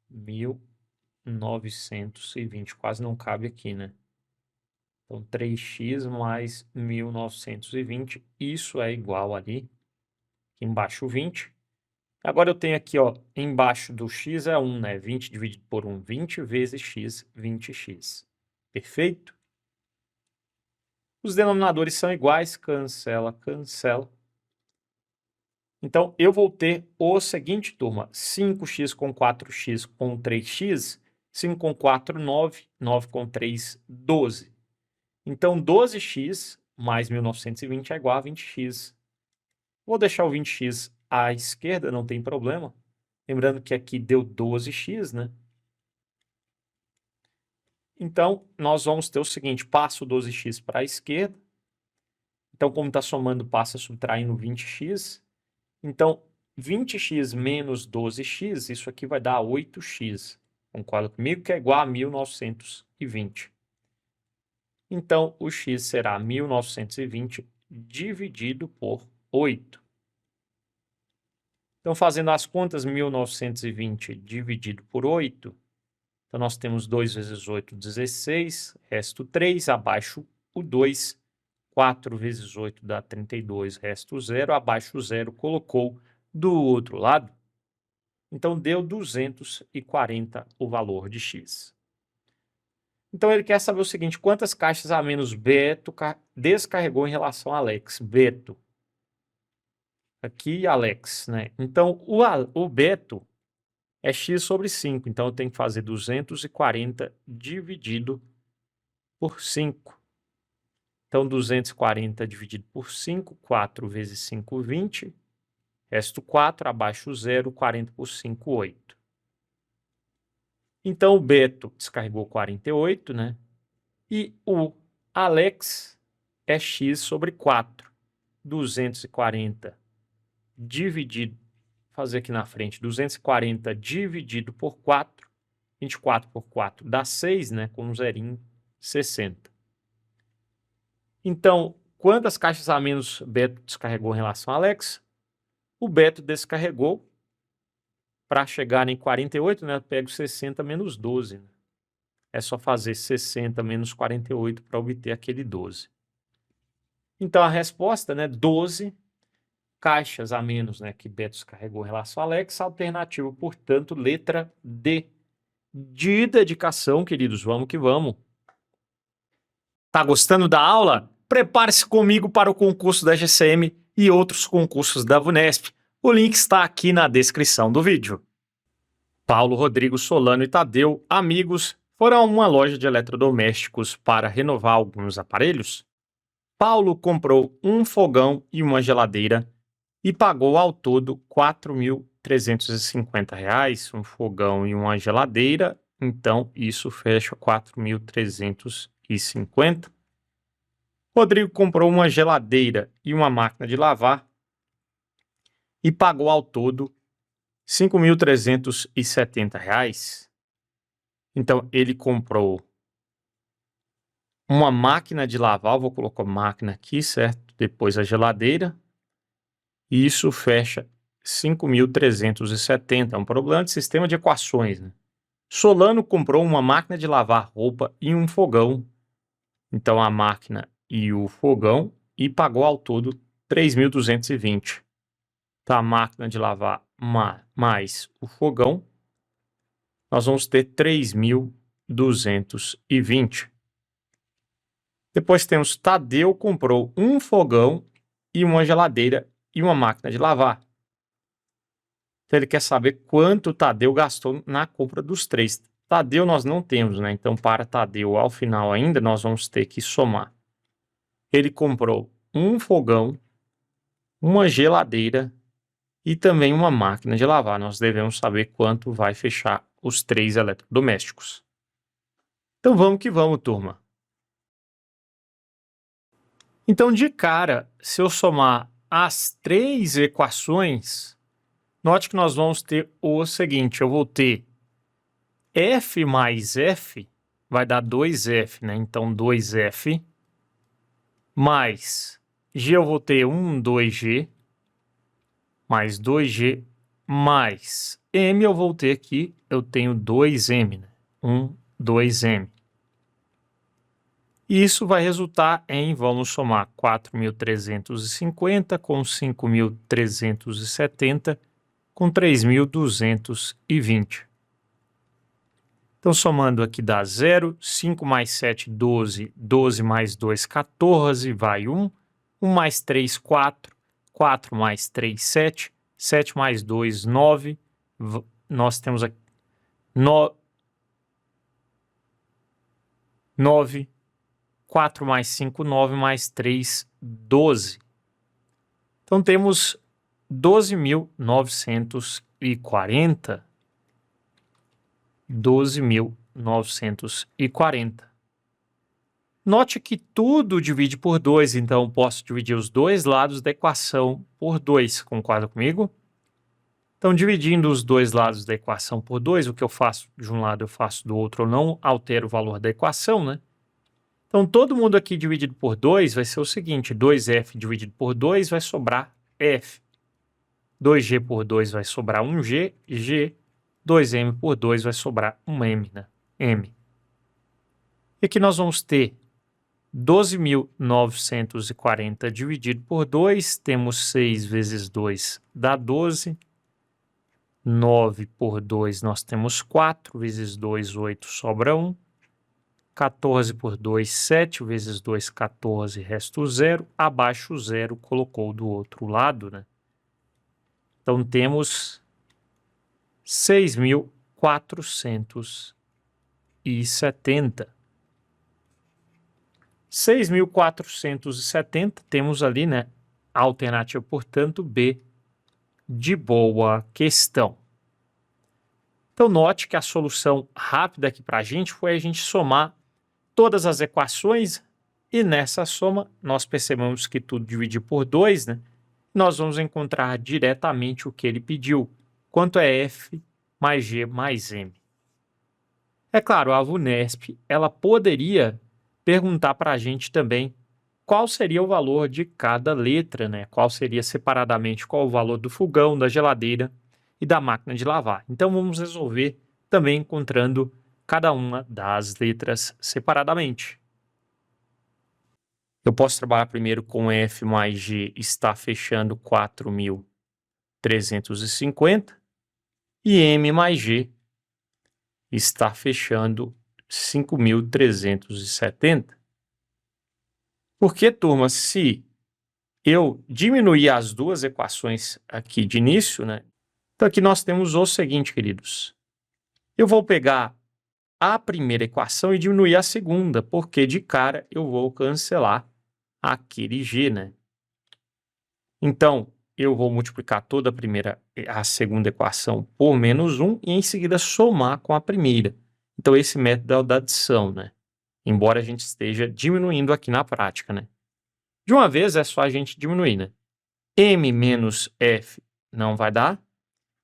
1920, quase não cabe aqui, né? Então, 3x mais 1920, isso é igual ali, aqui embaixo 20. Agora eu tenho aqui, ó, embaixo do x é 1, né? 20 dividido por 1, 20 vezes x, 20x. Perfeito? Os denominadores são iguais, cancela, cancela. Então, eu vou ter o seguinte, turma, 5x com 4x com 3x, 5 com 4, 9, 9 com 3, 12. Então, 12x mais 1920 é igual a 20x. Vou deixar o 20x à esquerda, não tem problema. Lembrando que aqui deu 12x, né? Então, nós vamos ter o seguinte, passo o 12x para a esquerda. Então, como está somando, passa subtraindo 20x. Então, 20x menos 12x, isso aqui vai dar 8x. Concorda comigo? Que é igual a 1920. Então, o x será 1920 dividido por 8. Então, fazendo as contas, 1920 dividido por 8, então nós temos 2 vezes 8, 16, resto 3, abaixo o 2, 4 vezes 8 dá 32, resto 0, abaixo o 0, colocou do outro lado, então deu 240 o valor de x. Então ele quer saber o seguinte, quantas caixas a menos Beto descarregou em relação a Alex? Beto. Aqui Alex, né? Então o Beto é x sobre 5, então eu tenho que fazer 240 dividido por 5. Então, 240 dividido por 5, 4 vezes 5, 20. Resto 4, abaixo 0, 40 por 5, 8. Então, o Beto descarregou 48, né? E o Alex é x sobre 4. 240 dividido, fazer aqui na frente, 240 dividido por 4, 24 por 4 dá 6, né? Com um zerinho, 60. Então, quantas caixas a menos Beto descarregou em relação ao Alex? O Beto descarregou para chegar em 48, né? Eu pego 60 menos 12. Né? É só fazer 60 menos 48 para obter aquele 12. Então, a resposta, né? 12 caixas a menos, né? Que Beto descarregou em relação ao Alex. Alternativa, portanto, letra D. De dedicação, queridos. Vamos que vamos. Tá gostando da aula? Prepare-se comigo para o concurso da GCM e outros concursos da VUNESP. O link está aqui na descrição do vídeo. Paulo, Rodrigo, Solano e Tadeu, amigos, foram a uma loja de eletrodomésticos para renovar alguns aparelhos. Paulo comprou um fogão e uma geladeira e pagou ao todo R$ 4.350, um fogão e uma geladeira, então isso fecha 4.350. Rodrigo comprou uma geladeira e uma máquina de lavar e pagou ao todo R$ 5.370. Então, ele comprou uma máquina de lavar, vou colocar máquina aqui, certo? Depois a geladeira. E isso fecha 5.370. É um problema de sistema de equações, né? Solano comprou uma máquina de lavar roupa e um fogão. Então, a máquina e o fogão, e pagou ao todo 3.220. Então, a máquina de lavar mais o fogão, nós vamos ter 3.220. Depois temos Tadeu comprou um fogão e uma geladeira e uma máquina de lavar. Então, ele quer saber quanto Tadeu gastou na compra dos três. Tadeu nós não temos, né? Então, para Tadeu, ao final ainda, nós vamos ter que somar. Ele comprou um fogão, uma geladeira e também uma máquina de lavar. Nós devemos saber quanto vai fechar os três eletrodomésticos. Então, vamos que vamos, turma. Então, de cara, se eu somar as três equações, note que nós vamos ter o seguinte, eu vou ter F mais F, vai dar 2F, né? Então, 2F, mais G eu vou ter 2G, mais 2G, mais M eu vou ter aqui, eu tenho 2M, né? 2M. E isso vai resultar em, vamos somar 4.350 com 5.370 com 3.220. Então, somando aqui dá 0, 5 mais 7, 12, 12 mais 2, 14, vai 1, 1 mais 3, 4, 4 mais 3, 7, 7 mais 2, 9, nós temos aqui 9, 4 mais 5, 9 mais 3, 12. Então, temos 12.940. 12.940. Note que tudo divide por 2, então posso dividir os dois lados da equação por 2. Concorda comigo? Então, dividindo os dois lados da equação por 2, o que eu faço de um lado eu faço do outro, eu não altero o valor da equação, né? Então, todo mundo aqui dividido por 2 vai ser o seguinte, 2F dividido por 2 vai sobrar F. 2G por 2 vai sobrar 1G, G. 2M por 2 vai sobrar 1M, né? M. E aqui nós vamos ter 12.940 dividido por 2, temos 6 vezes 2 dá 12. 9 por 2 nós temos 4, vezes 2, 8, sobra 1. 14 por 2, 7, vezes 2, 14, resta 0. Abaixo 0, colocou do outro lado, né? Então temos 6.470. 6.470, temos ali, né, a alternativa, portanto, B de boa questão. Então, note que a solução rápida aqui para a gente foi a gente somar todas as equações e nessa soma nós percebemos que tudo dividir por 2, né? Nós vamos encontrar diretamente o que ele pediu, quanto é F mais G mais M. É claro, a VUNESP, ela poderia perguntar para a gente também qual seria o valor de cada letra, né? Qual seria separadamente qual o valor do fogão, da geladeira e da máquina de lavar. Então vamos resolver também encontrando cada uma das letras separadamente. Eu posso trabalhar primeiro com F mais G está fechando 4.350 e M mais G está fechando 5.370. Porque, turma, se eu diminuir as duas equações aqui de início, né? Então aqui nós temos o seguinte, queridos. Eu vou pegar a primeira equação e diminuir a segunda, porque de cara eu vou cancelar aquele G, né? Então, eu vou multiplicar toda a segunda equação por menos 1 e em seguida somar com a primeira. Então, esse método é o da adição, né? Embora a gente esteja diminuindo aqui na prática, né? De uma vez é só a gente diminuir, né? M menos F não vai dar,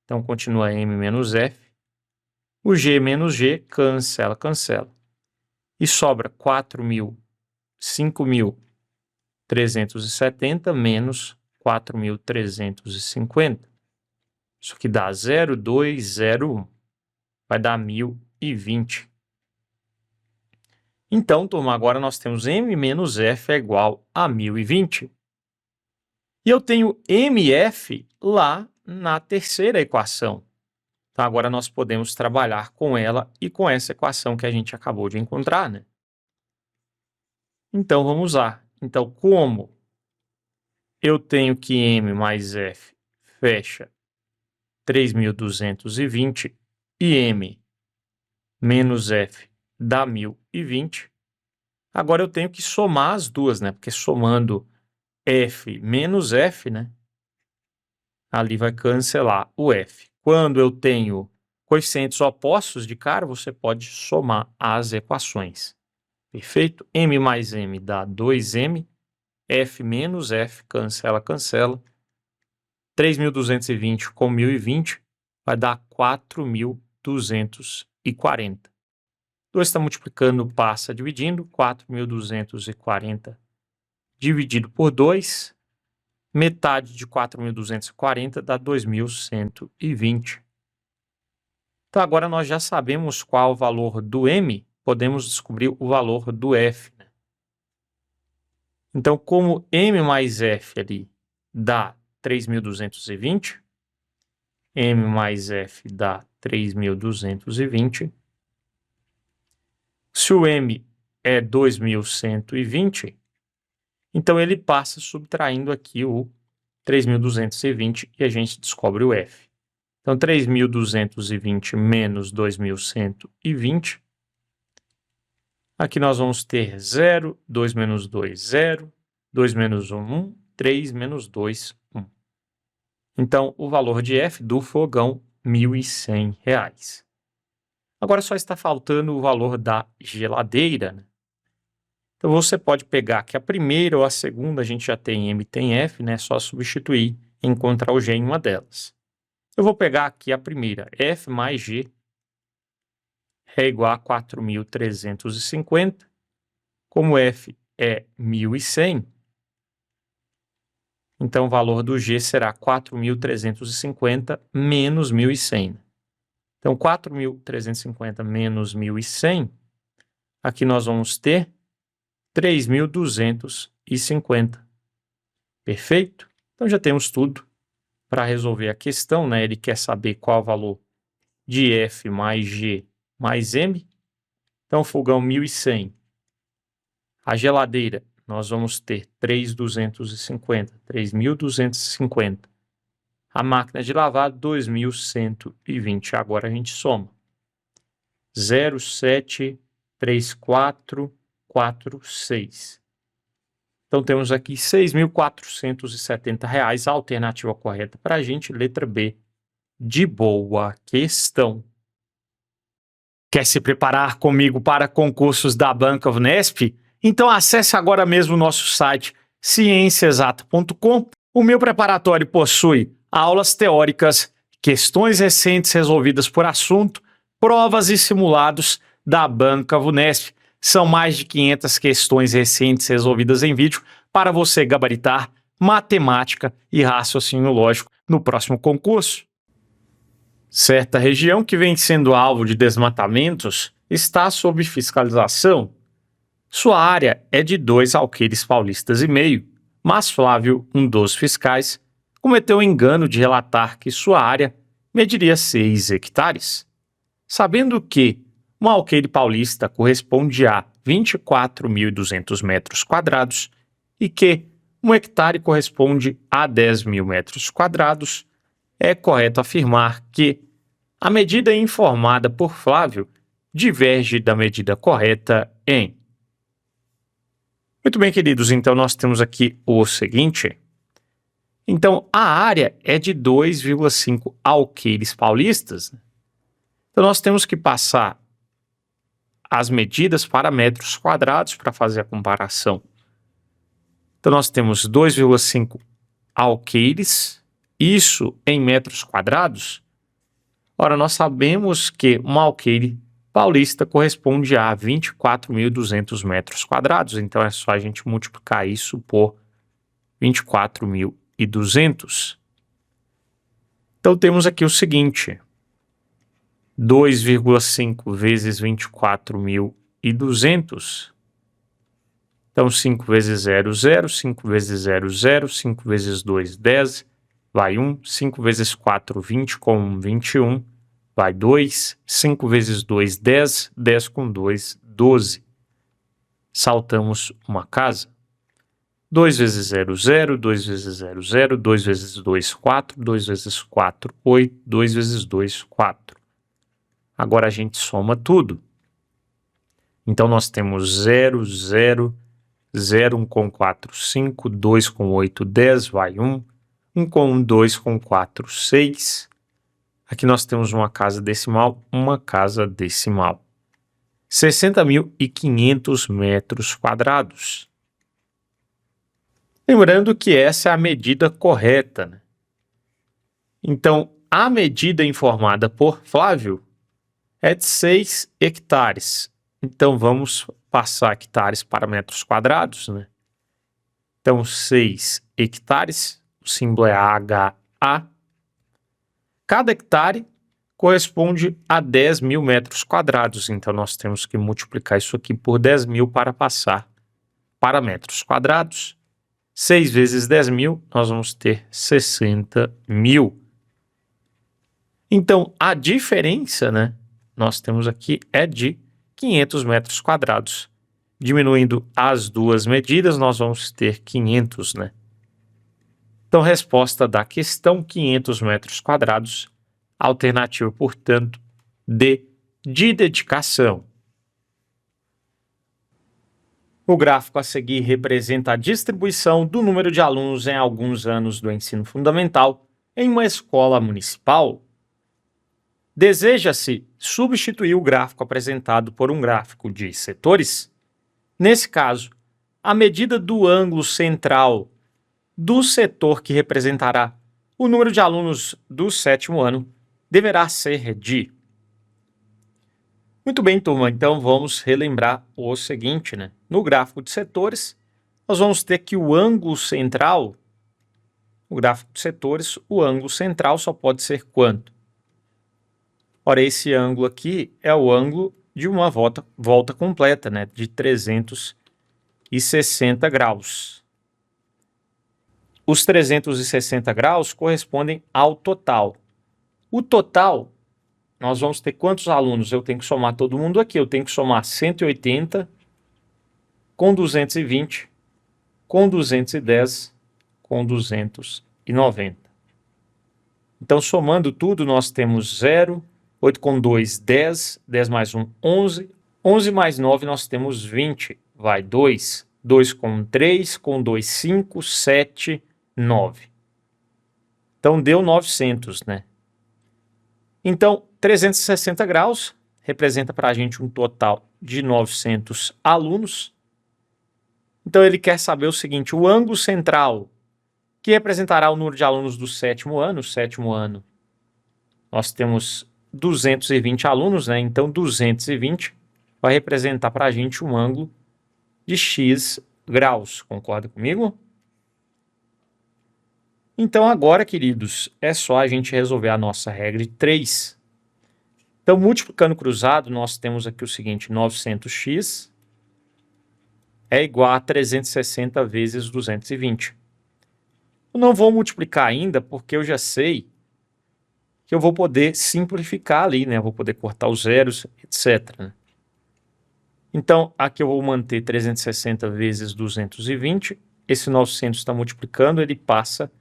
então continua M menos F. O G menos G, cancela, cancela. E sobra 5.370 menos 4.350. Isso aqui dá 0,201. Vai dar 1.020. Então, turma, agora nós temos M menos F é igual a 1.020. E eu tenho MF lá na terceira equação. Então, agora nós podemos trabalhar com ela e com essa equação que a gente acabou de encontrar, né? Então, vamos lá. Então, como eu tenho que M mais F fecha 3.220 e M menos F dá 1.020, agora eu tenho que somar as duas, né? Porque somando F menos F, né? Ali vai cancelar o F. Quando eu tenho coeficientes opostos de cara, você pode somar as equações. Perfeito? M mais M dá 2M. F menos F, cancela, cancela. 3.220 com 1.020 vai dar 4.240. 2 está multiplicando, passa dividindo. 4.240 dividido por 2. Metade de 4.240 dá 2.120. Então, agora nós já sabemos qual o valor do M, podemos descobrir o valor do F, né? Então, como M mais F ali dá 3.220, M mais F dá 3.220. Se o M é 2.120, então ele passa subtraindo aqui o 3.220 e a gente descobre o F. Então, 3.220 menos 2.120. Aqui nós vamos ter 0, 2 menos 2, 0, 2 menos 1, 1, 3 menos 2, 1. Então, o valor de F do fogão, R$ 1.100. Agora só está faltando o valor da geladeira, né? Então, você pode pegar que a primeira ou a segunda, a gente já tem M, tem F, né? Só substituir e encontrar o G em uma delas. Eu vou pegar aqui a primeira, F mais G é igual a 4.350. Como F é 1.100, então o valor do G será 4.350 menos 1.100. Então, 4.350 menos 1.100, aqui nós vamos ter 3.250. Perfeito? Então, já temos tudo para resolver a questão, né? Ele quer saber qual o valor de F mais G mais M. Então, fogão 1.100. A geladeira, nós vamos ter 3.250, 3.250. A máquina de lavar, 2.120. Agora a gente soma. 0,734 6.446. Então, temos aqui R$ 6.470. A alternativa correta para a gente, letra B, de boa questão. Quer se preparar comigo para concursos da Banca Unesp? Então, acesse agora mesmo o nosso site cienciaexata.com. O meu preparatório possui aulas teóricas, questões recentes resolvidas por assunto, provas e simulados da Banca Unesp. São mais de 500 questões recentes resolvidas em vídeo para você gabaritar matemática e raciocínio lógico no próximo concurso. Certa região que vem sendo alvo de desmatamentos está sob fiscalização. Sua área é de 2 alqueires paulistas e meio, mas Flávio, um dos fiscais, cometeu o engano de relatar que sua área mediria 6 hectares. Sabendo que um alqueire paulista corresponde a 24.200 metros quadrados e que 1 hectare corresponde a 10.000 metros quadrados, é correto afirmar que a medida informada por Flávio diverge da medida correta em... Muito bem, queridos, então nós temos aqui o seguinte. Então, a área é de 2,5 alqueires paulistas. Então, nós temos que passar as medidas para metros quadrados para fazer a comparação. Então, nós temos 2,5 alqueires, isso em metros quadrados. Ora, nós sabemos que um alqueire paulista corresponde a 24.200 metros quadrados, então é só a gente multiplicar isso por 24.200. Então, temos aqui o seguinte... 2,5 vezes 24.200. Então, 5 vezes 0, 0. 5 vezes 0, 0. 5 vezes 2, 10. Vai 1. 5 vezes 4, 20. Com 1, 21. Vai 2. 5 vezes 2, 10. 10 com 2, 12. Saltamos uma casa. 2 vezes 0, 0. 2 vezes 0, 0. 2 vezes 2, 4. 2 vezes 4, 8. 2 vezes 2, 4. Agora a gente soma tudo. Então, nós temos 0, 0, 0, 1 com 4, 5, 2 com 8, 10, vai 1, 1 com 1, 2 com 4, 6. Aqui nós temos uma casa decimal, 60.500 metros quadrados. Lembrando que essa é a medida correta, né? Então, a medida informada por Flávio é de 6 hectares. Então, vamos passar hectares para metros quadrados, né? Então, 6 hectares, o símbolo é HA. Cada hectare corresponde a 10.000 metros quadrados. Então, nós temos que multiplicar isso aqui por 10.000 para passar para metros quadrados. 6 vezes 10.000, nós vamos ter 60.000. Então, a diferença, né? Nós temos aqui é de 500 metros quadrados. Diminuindo as duas medidas, nós vamos ter 500, né? Então, resposta da questão, 500 metros quadrados. Alternativa, portanto, D, de dedicação. O gráfico a seguir representa a distribuição do número de alunos em alguns anos do ensino fundamental em uma escola municipal. Deseja-se substituir o gráfico apresentado por um gráfico de setores. Nesse caso, a medida do ângulo central do setor que representará o número de alunos do 7º ano deverá ser de... Muito bem, turma, então vamos relembrar o seguinte, né? No gráfico de setores, nós vamos ter que o ângulo central, no gráfico de setores, o ângulo central só pode ser quanto? Ora, esse ângulo aqui é o ângulo de uma volta completa, né? De 360 graus. Os 360 graus correspondem ao total. O total, nós vamos ter quantos alunos? Eu tenho que somar todo mundo aqui. Eu tenho que somar 180 com 220, com 210, com 290. Então, somando tudo, nós temos 0, 8 com 2, 10, 10 mais 1, 11, 11 mais 9, nós temos 20. vai 2, 2 com 3, com 2, 5, 7, 9. Então, deu 900, né? Então, 360 graus representa para a gente um total de 900 alunos. Então, ele quer saber o seguinte, o ângulo central, que representará o número de alunos do sétimo ano. O sétimo ano, nós temos 220 alunos, né? Então, 220 vai representar para a gente um ângulo de x graus. Concorda comigo? Então, agora, queridos, é só a gente resolver a nossa regra de 3. Então, multiplicando cruzado, nós temos aqui o seguinte, 900x é igual a 360 vezes 220. Eu não vou multiplicar ainda, porque eu já sei que eu vou poder simplificar ali, né? Eu vou poder cortar os zeros, etc. né? Então, aqui eu vou manter 360 vezes 220. Esse 900 está multiplicando, ele passa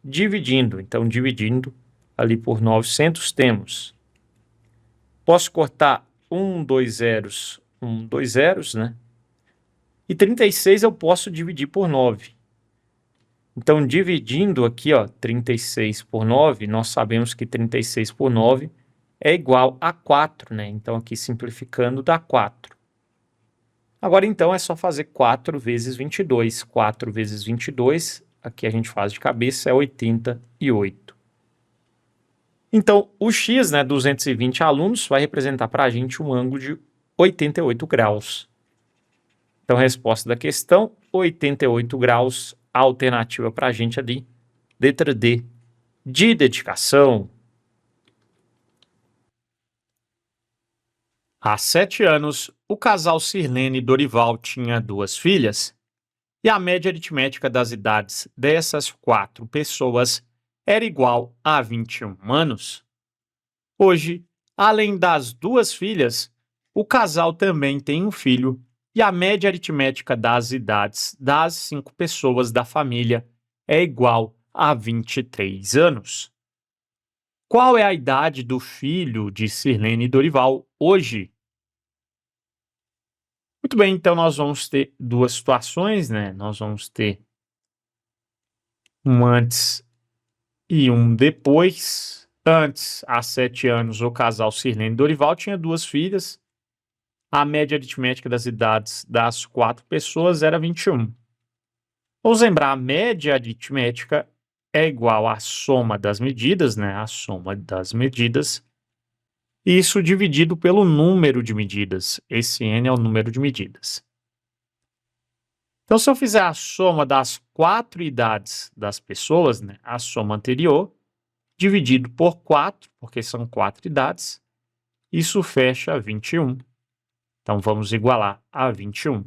dividindo. Então, dividindo ali por 900, temos. Posso cortar 2 zeros, 2 zeros, né? E 36 eu posso dividir por 9. Então, dividindo aqui, ó, 36 por 9, nós sabemos que 36 por 9 é igual a 4, né? Então, aqui simplificando, dá 4. Agora, então, é só fazer 4 vezes 22. 4 vezes 22, aqui a gente faz de cabeça, é 88. Então, o x, né, 220 alunos, vai representar para a gente um ângulo de 88 graus. Então, a resposta da questão, 88 graus, a alternativa para a gente ali, letra D, de dedicação. Há 7 anos, o casal Sirlene e Dorival tinha 2 filhas, e a média aritmética das idades dessas 4 pessoas era igual a 21 anos. Hoje, além das 2 filhas, o casal também tem um filho, e a média aritmética das idades das 5 pessoas da família é igual a 23 anos. Qual é a idade do filho de Sirlene e Dorival hoje? Muito bem, então nós vamos ter 2 situações, né? Nós vamos ter um antes e um depois. Antes, há 7 anos, o casal Sirlene e Dorival tinha 2 filhas. A média aritmética das idades das 4 pessoas era 21. Vamos lembrar, a média aritmética é igual à soma das medidas, né? A soma das medidas. Isso dividido pelo número de medidas. Esse n é o número de medidas. Então, se eu fizer a soma das 4 idades das pessoas, né? A soma anterior, dividido por 4, porque são 4 idades, isso fecha 21. Então, vamos igualar a 21.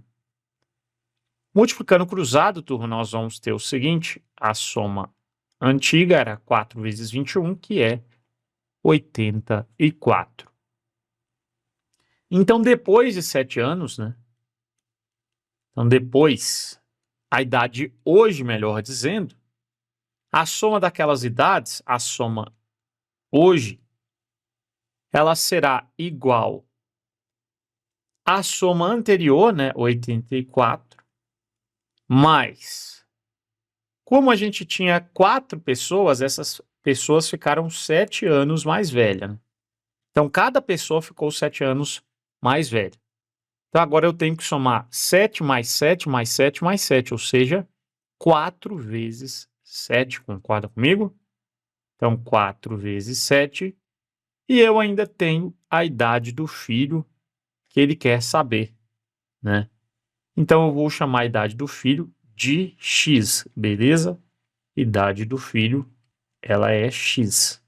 Multiplicando cruzado, turma, nós vamos ter o seguinte, a soma antiga era 4 vezes 21, que é 84. Então, depois de 7 anos, né? Então, depois, a idade hoje, melhor dizendo, a soma daquelas idades, a soma hoje, ela será igual à soma anterior, né? 84, mais... Como a gente tinha 4 pessoas, essas pessoas ficaram 7 anos mais velhas. Né? Então, cada pessoa ficou 7 anos mais velha. Então, agora eu tenho que somar 7 mais 7 mais 7 mais 7, ou seja, 4 vezes 7. Concorda comigo? Então, 4 vezes 7. E eu ainda tenho a idade do filho que ele quer saber, né? Então, eu vou chamar a idade do filho de x, beleza? Idade do filho, ela é x.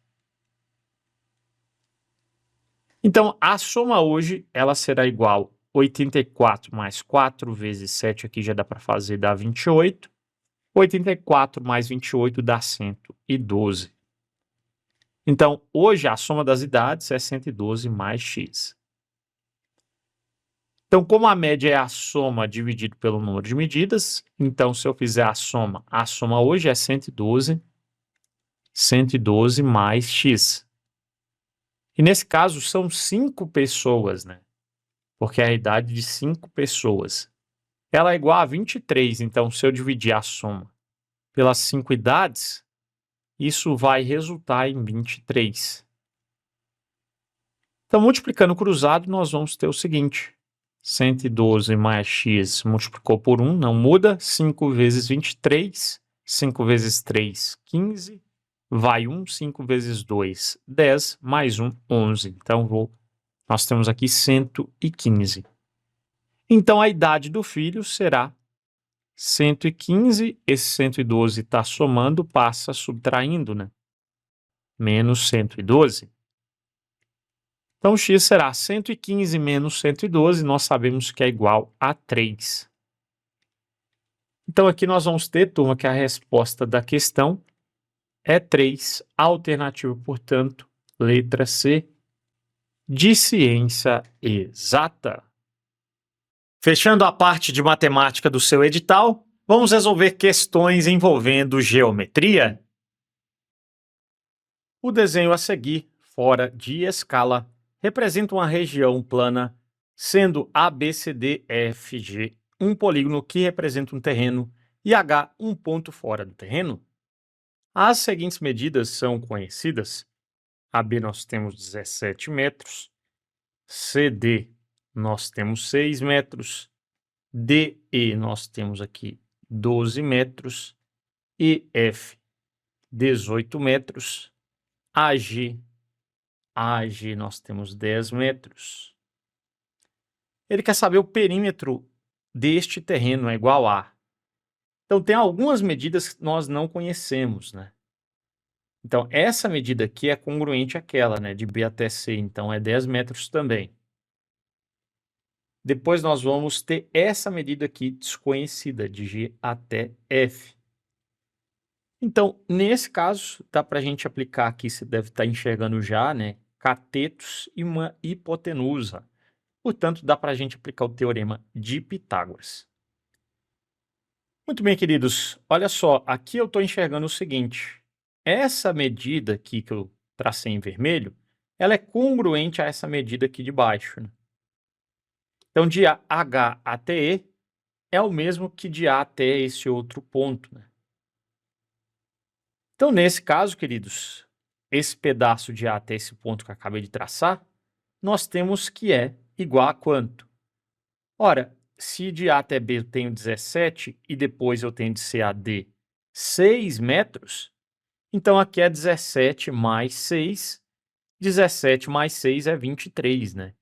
Então, a soma hoje, ela será igual a 84 mais 4 vezes 7, aqui já dá para fazer, dá 28. 84 mais 28 dá 112. Então, hoje, a soma das idades é 112 mais x. Então, como a média é a soma dividido pelo número de medidas, então, se eu fizer a soma hoje é 112 mais x. E nesse caso, são 5 pessoas, né? Porque é a idade de 5 pessoas. ela é igual a 23. Então, se eu dividir a soma pelas 5 idades, isso vai resultar em 23. Então, multiplicando cruzado, nós vamos ter o seguinte: 112 mais x multiplicou por 1, não muda. 5 vezes 23, 5 vezes 3, 15. Vai 1, 5 vezes 2, 10, mais 1, 11. Então, nós temos aqui 115. Então, a idade do filho será 115. Esse 112 está somando, passa subtraindo, né? Menos 112. Então, x será 115 menos 112, nós sabemos que é igual a 3. Então, aqui nós vamos ter, turma, que a resposta da questão é 3. Alternativa, portanto, letra C, de ciência exata. Fechando a parte de matemática do seu edital, vamos resolver questões envolvendo geometria. O desenho a seguir, fora de escala, representa uma região plana, sendo ABCDEFG um polígono que representa um terreno e H um ponto fora do terreno. As seguintes medidas são conhecidas. AB nós temos 17 metros, CD nós temos 6 metros, DE nós temos aqui 12 metros, EF 18 metros, AG nós temos 10 metros. Ele quer saber o perímetro deste terreno é igual a. Então, tem algumas medidas que nós não conhecemos, né? Então, essa medida aqui é congruente àquela, né? De B até C, então é 10 metros também. Depois nós vamos ter essa medida aqui desconhecida, de G até F. Então, nesse caso, dá para a gente aplicar aqui, você deve estar enxergando já, né? Catetos e uma hipotenusa. Portanto, dá para a gente aplicar o teorema de Pitágoras. Muito bem, queridos. Olha só, aqui eu estou enxergando o seguinte. Essa medida aqui que eu tracei em vermelho, ela é congruente a essa medida aqui de baixo, né? Então, de H até E é o mesmo que de A até esse outro ponto, né? Então, nesse caso, queridos, esse pedaço de A até esse ponto que eu acabei de traçar, nós temos que é igual a quanto? Ora, se de A até B eu tenho 17 e depois eu tenho de C a D 6 metros, então aqui é 17 mais 6. 17 mais 6 é 23, né?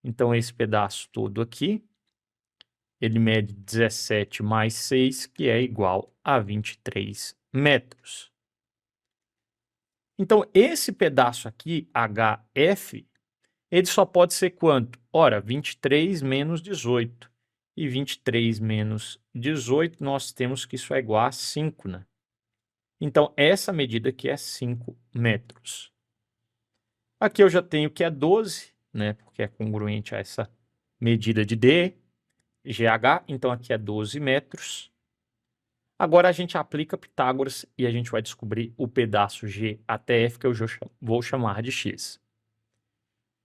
Então, esse pedaço todo aqui, ele mede 17 mais 6, que é igual a 23 metros. Então, esse pedaço aqui, HF, ele só pode ser quanto? Ora, 23 menos 18. E 23 menos 18, nós temos que isso é igual a 5, né? Então, essa medida aqui é 5 metros. Aqui eu já tenho que é 12, né? Porque é congruente a essa medida de D, GH. Então, aqui é 12 metros. Agora, a gente aplica Pitágoras e a gente vai descobrir o pedaço G até F, que eu vou chamar de X.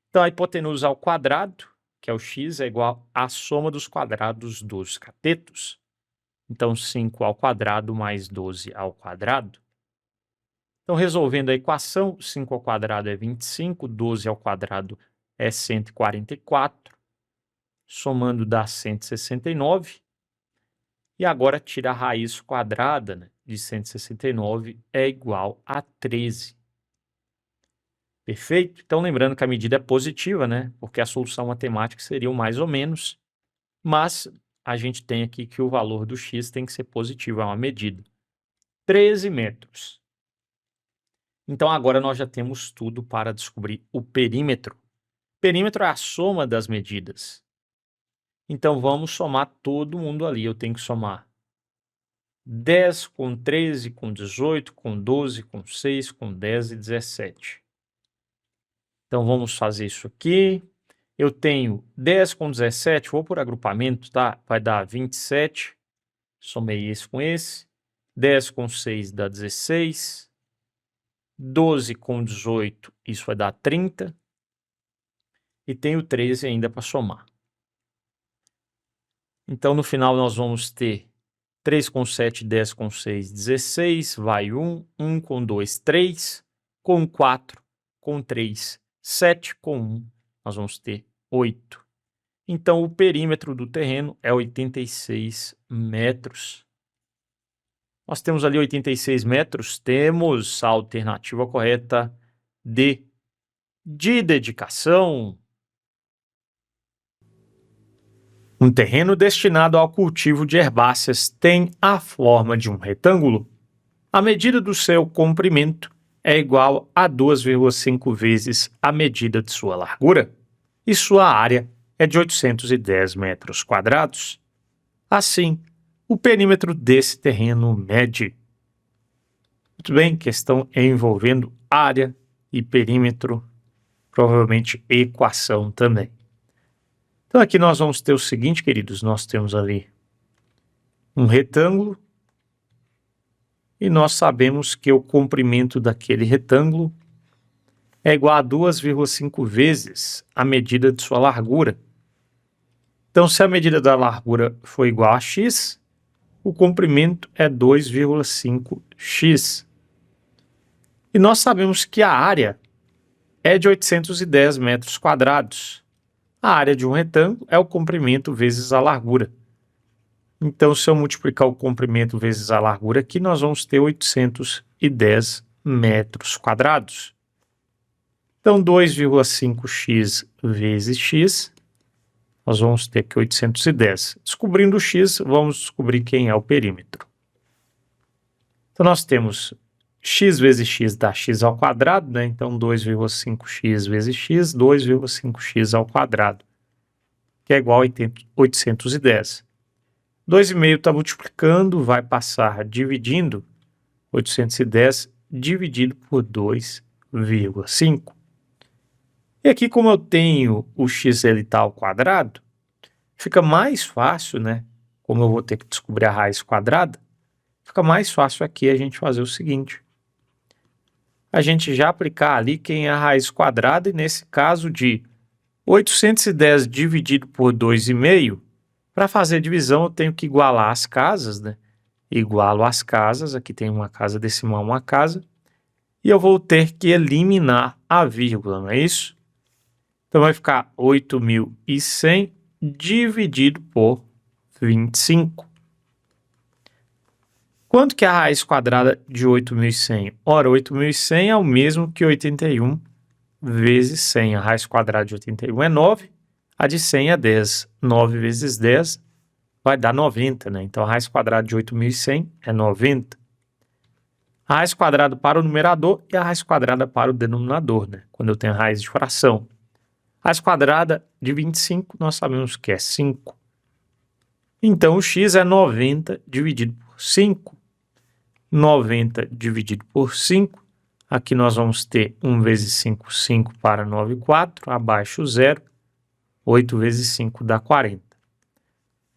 Então, a hipotenusa ao quadrado, que é o x, é igual à soma dos quadrados dos catetos. Então, 5 ao quadrado mais 12 ao quadrado. Então, resolvendo a equação, 5 ao quadrado é 25, 12 ao quadrado é 144. Somando dá 169. E agora tira a raiz quadrada, né, de 169 é igual a 13. Perfeito? Então, lembrando que a medida é positiva, né? Porque a solução matemática seria o mais ou menos, mas a gente tem aqui que o valor do x tem que ser positivo, é uma medida. 13 metros. Então, agora nós já temos tudo para descobrir o perímetro. Perímetro é a soma das medidas. Então, vamos somar todo mundo ali. Eu tenho que somar 10 com 13, com 18, com 12, com 6, com 10 e 17. Então, vamos fazer isso aqui. Eu tenho 10 com 17, vou por agrupamento, tá? Vai dar 27. Somei esse com esse. 10 com 6 dá 16. 12 com 18, isso vai dar 30. E tenho 13 ainda para somar. Então, no final, nós vamos ter 3 com 7, 10 com 6, 16, vai 1, 1 com 2, 3, com 4, com 3, 7 com 1, nós vamos ter 8. Então, o perímetro do terreno é 86 metros. Nós temos ali 86 metros, temos a alternativa correta D, de dedicação. Um terreno destinado ao cultivo de herbáceas tem a forma de um retângulo. A medida do seu comprimento é igual a 2,5 vezes a medida de sua largura, e sua área é de 810 metros quadrados. Assim, o perímetro desse terreno mede. Muito bem, questão envolvendo área e perímetro, provavelmente equação também. Então aqui nós vamos ter o seguinte, queridos, nós temos ali um retângulo e nós sabemos que o comprimento daquele retângulo é igual a 2,5 vezes a medida de sua largura. Então, se a medida da largura for igual a x, o comprimento é 2,5x. E nós sabemos que a área é de 810 metros quadrados. A área de um retângulo é o comprimento vezes a largura. Então, se eu multiplicar o comprimento vezes a largura aqui, nós vamos ter 810 metros quadrados. Então, 2,5x vezes x, nós vamos ter aqui 810. Descobrindo o x, vamos descobrir quem é o perímetro. Então, nós temos x vezes x dá x ao quadrado, né? Então, 2,5x vezes x, 2,5x ao quadrado, que é igual a 810. 2,5 está multiplicando, vai passar dividindo, 810 dividido por 2,5. E aqui, como eu tenho o x ele está ao quadrado, fica mais fácil, né? Como eu vou ter que descobrir a raiz quadrada, fica mais fácil aqui a gente fazer o seguinte. A gente já aplicar ali quem é a raiz quadrada, e nesse caso de 810 dividido por 2,5, para fazer a divisão eu tenho que igualar as casas, né? Igualo as casas, aqui tem uma casa decimal, uma casa, e eu vou ter que eliminar a vírgula, não é isso? Então vai ficar 8.100 dividido por 25. Quanto que é a raiz quadrada de 8.100? Ora, 8.100 é o mesmo que 81 vezes 100. A raiz quadrada de 81 é 9, a de 100 é 10. 9 vezes 10 vai dar 90, né? Então, a raiz quadrada de 8.100 é 90. A raiz quadrada para o numerador e a raiz quadrada para o denominador, né? Quando eu tenho a raiz de fração. A raiz quadrada de 25, nós sabemos que é 5. Então, o x é 90 dividido por 5. 90 dividido por 5. Aqui nós vamos ter 1 vezes 5, 5 para 9, 4. Abaixo 0. 8 vezes 5 dá 40.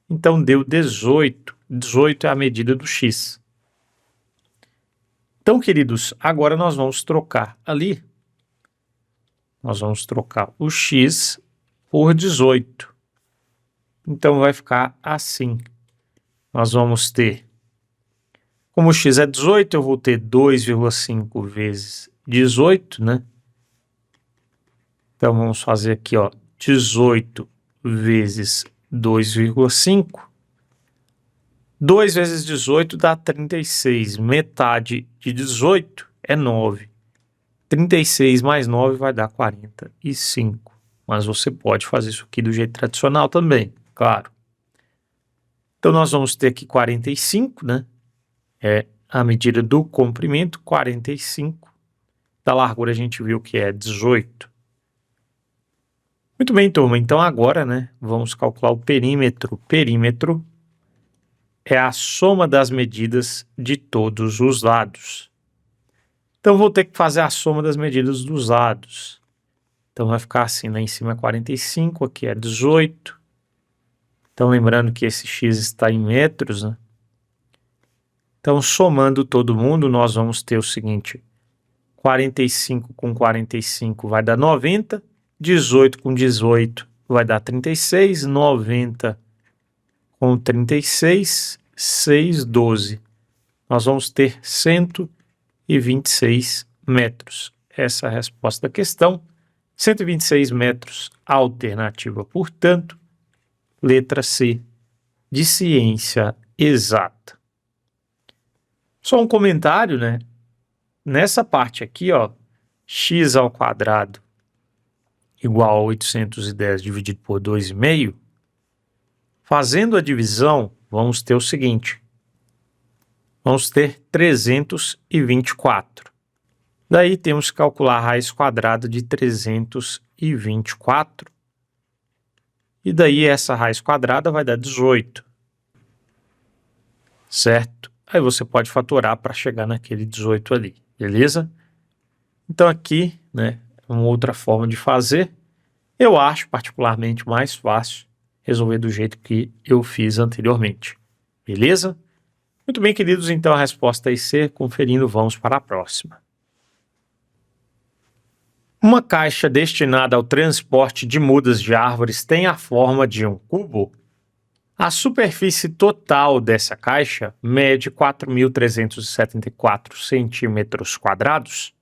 Então, deu 18. 18 é a medida do x. Então, queridos, agora nós vamos trocar ali. Nós vamos trocar o x por 18. Então, vai ficar assim. Nós vamos ter, como o x é 18, eu vou ter 2,5 vezes 18, né? Então, vamos fazer aqui, ó, 18 vezes 2,5. 2 vezes 18 dá 36. Metade de 18 é 9. 36 mais 9 vai dar 45. Mas você pode fazer isso aqui do jeito tradicional também, claro. Então, nós vamos ter aqui 45, né? É a medida do comprimento, 45. Da largura a gente viu que é 18. Muito bem, turma. Então, agora, né, vamos calcular o perímetro. Perímetro é a soma das medidas de todos os lados. Então, vou ter que fazer a soma das medidas dos lados. Então, vai ficar assim, lá em cima é 45, aqui é 18. Então, lembrando que esse x está em metros, né? Então, somando todo mundo, nós vamos ter o seguinte. 45 com 45 vai dar 90. 18 com 18 vai dar 36. 90 com 36, 6, 12. Nós vamos ter 126 metros. Essa é a resposta da questão. 126 metros, alternativa, portanto, letra C, de ciência exata. Só um comentário, né? Nessa parte aqui, ó, x ao quadrado igual a 810 dividido por 2,5, fazendo a divisão, vamos ter o seguinte, vamos ter 324. Daí temos que calcular a raiz quadrada de 324. E daí essa raiz quadrada vai dar 18. Certo? Aí você pode fatorar para chegar naquele 18 ali, beleza? Então aqui, né, uma outra forma de fazer. Eu acho particularmente mais fácil resolver do jeito que eu fiz anteriormente. Beleza? Muito bem, queridos, então a resposta é C. Conferindo, vamos para a próxima. Uma caixa destinada ao transporte de mudas de árvores tem a forma de um cubo. A superfície total dessa caixa mede 4.374 centímetros quadrados.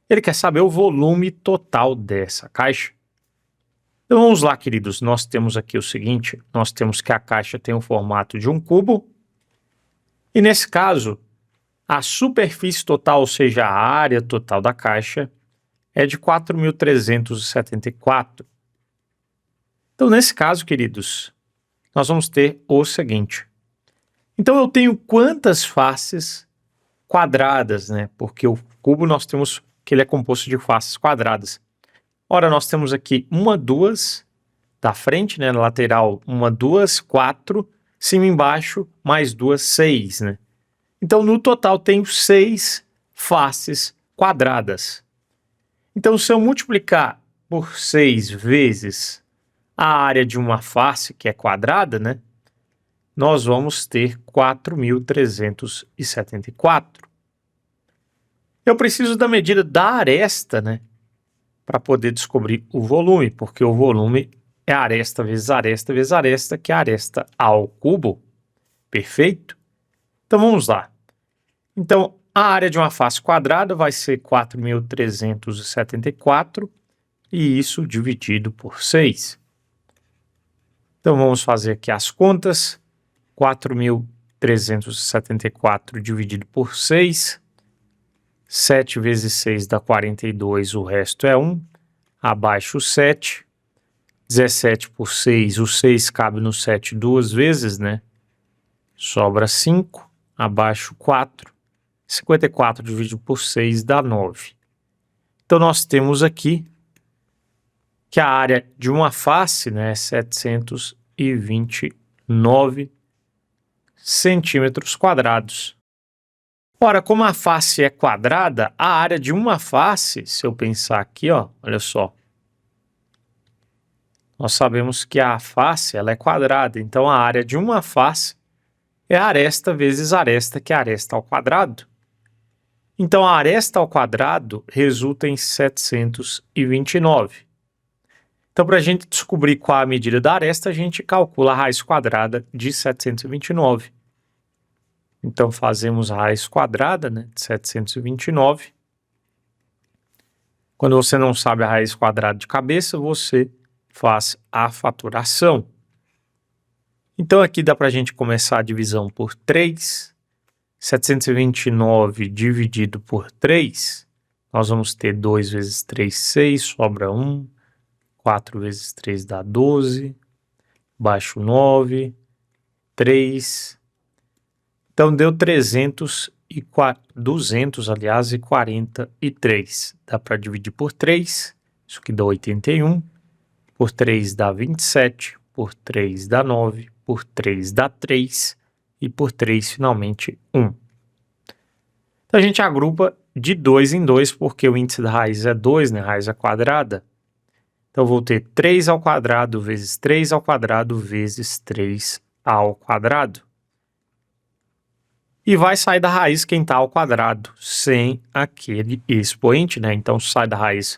Ele quer saber o volume total dessa caixa. Então vamos lá, queridos. Nós temos aqui o seguinte, nós temos que a caixa tem o formato de um cubo. E nesse caso, a superfície total, ou seja, a área total da caixa, é de 4.374. Então, nesse caso, queridos, nós vamos ter o seguinte. Então, eu tenho quantas faces quadradas, né? Porque o cubo nós temos que ele é composto de faces quadradas. Ora, nós temos aqui 1, 2, da frente, né? Na lateral, 1, 2, 4, cima e embaixo, mais 2, 6, né? Então, no total, tenho 6 faces quadradas. Então, se eu multiplicar por 6 vezes a área de uma face, que é quadrada, né? Nós vamos ter 4.374. Eu preciso da medida da aresta, né? Para poder descobrir o volume, porque o volume é aresta vezes aresta vezes aresta, que é aresta ao cubo. Perfeito? Então, vamos lá. Então, a área de uma face quadrada vai ser 4.374 e isso dividido por 6. Então, vamos fazer aqui as contas. 4.374 dividido por 6. 7 vezes 6 dá 42, o resto é 1. Abaixo 7. 17 por 6, o 6 cabe no 7 duas vezes, né? Sobra 5. Abaixo 4. 54 dividido por 6 dá 9. Então, nós temos aqui que a área de uma face, né, é 729 centímetros quadrados. Ora, como a face é quadrada, a área de uma face, se eu pensar aqui, ó, olha só, nós sabemos que a face ela é quadrada, então a área de uma face é aresta vezes aresta, que é aresta ao quadrado. Então, a aresta ao quadrado resulta em 729. Então, para a gente descobrir qual a medida da aresta, a gente calcula a raiz quadrada de 729. Então, fazemos a raiz quadrada, né, de 729. Quando você não sabe a raiz quadrada de cabeça, você faz a fatoração. Então, aqui dá para a gente começar a divisão por 3. 729 dividido por 3, nós vamos ter 2 vezes 3, 6, sobra 1. 4 vezes 3 dá 12. Baixo 9. 3. Então, deu 243. Dá para dividir por 3. Isso aqui dá 81. Por 3 dá 27. Por 3 dá 9. Por 3 dá 3. E por 3, finalmente, 1. Então, a gente agrupa de 2 em 2, porque o índice da raiz é 2, né? Raiz é quadrada. Então, eu vou ter 3 ao quadrado vezes 3 ao quadrado vezes 3 ao quadrado. E vai sair da raiz quem está ao quadrado, sem aquele expoente, né? Então, sai da raiz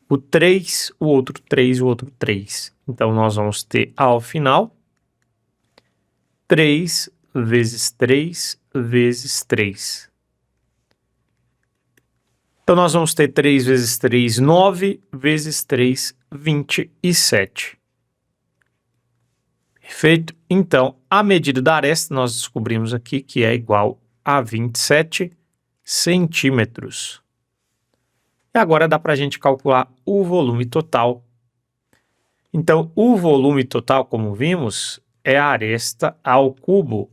o 3, o outro 3, o outro 3. Então, nós vamos ter ao final 3 vezes 3 vezes 3. Então, nós vamos ter 3 vezes 3, 9, vezes 3, 27. Perfeito? Então, a medida da aresta nós descobrimos aqui que é igual a 27 centímetros. E agora dá para a gente calcular o volume total. Então, o volume total, como vimos, é a aresta ao cubo.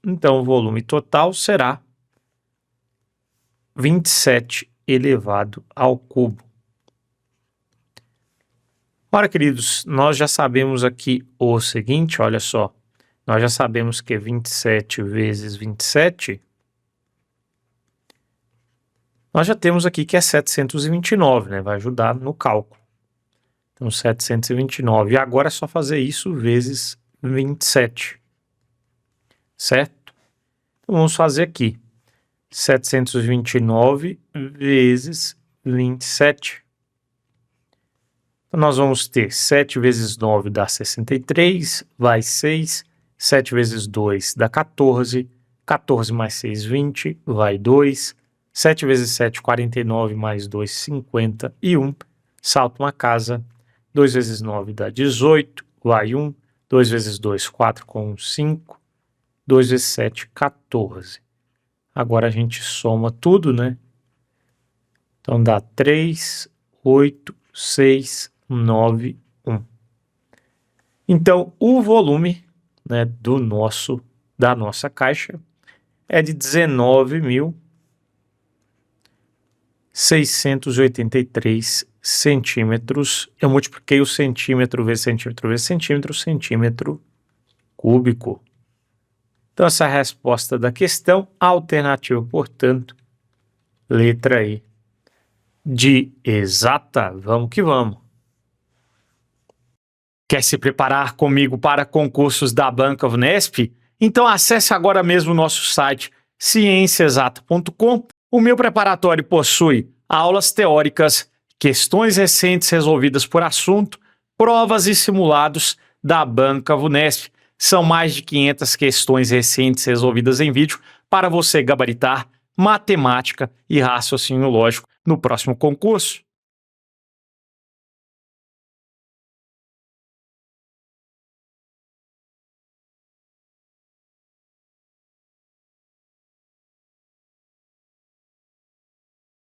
Então, o volume total será 27 elevado ao cubo. Ora, queridos, nós já sabemos aqui o seguinte, olha só. Nós já sabemos que 27 vezes 27, nós já temos aqui que é 729, né? Vai ajudar no cálculo. Então, 729. E agora é só fazer isso vezes 27. Certo? Então, vamos fazer aqui. 729 vezes 27. Então, nós vamos ter 7 vezes 9 dá 63, vai 6. 7 vezes 2 dá 14. 14 mais 6, 20, vai 2. 7 vezes 7, 49, mais 2, 51. Salta uma casa. 2 vezes 9 dá 18, vai 1. 2 vezes 2, 4 com 1, 5. 2 vezes 7, 14. Agora a gente soma tudo, né? Então dá 3, 8, 6, 9, 1. Então o volume, né, da nossa caixa é de 19.683 centímetros. Eu multipliquei o centímetro vezes centímetro vezes centímetro, centímetro cúbico. Então, essa é a resposta da questão. A alternativa, portanto, letra E de exata. Vamos que vamos. Quer se preparar comigo para concursos da Banca Vunesp? Então acesse agora mesmo o nosso site cienciaexata.com. O meu preparatório possui aulas teóricas, questões recentes resolvidas por assunto, provas e simulados da Banca Vunesp. São mais de 500 questões recentes resolvidas em vídeo para você gabaritar matemática e raciocínio lógico no próximo concurso.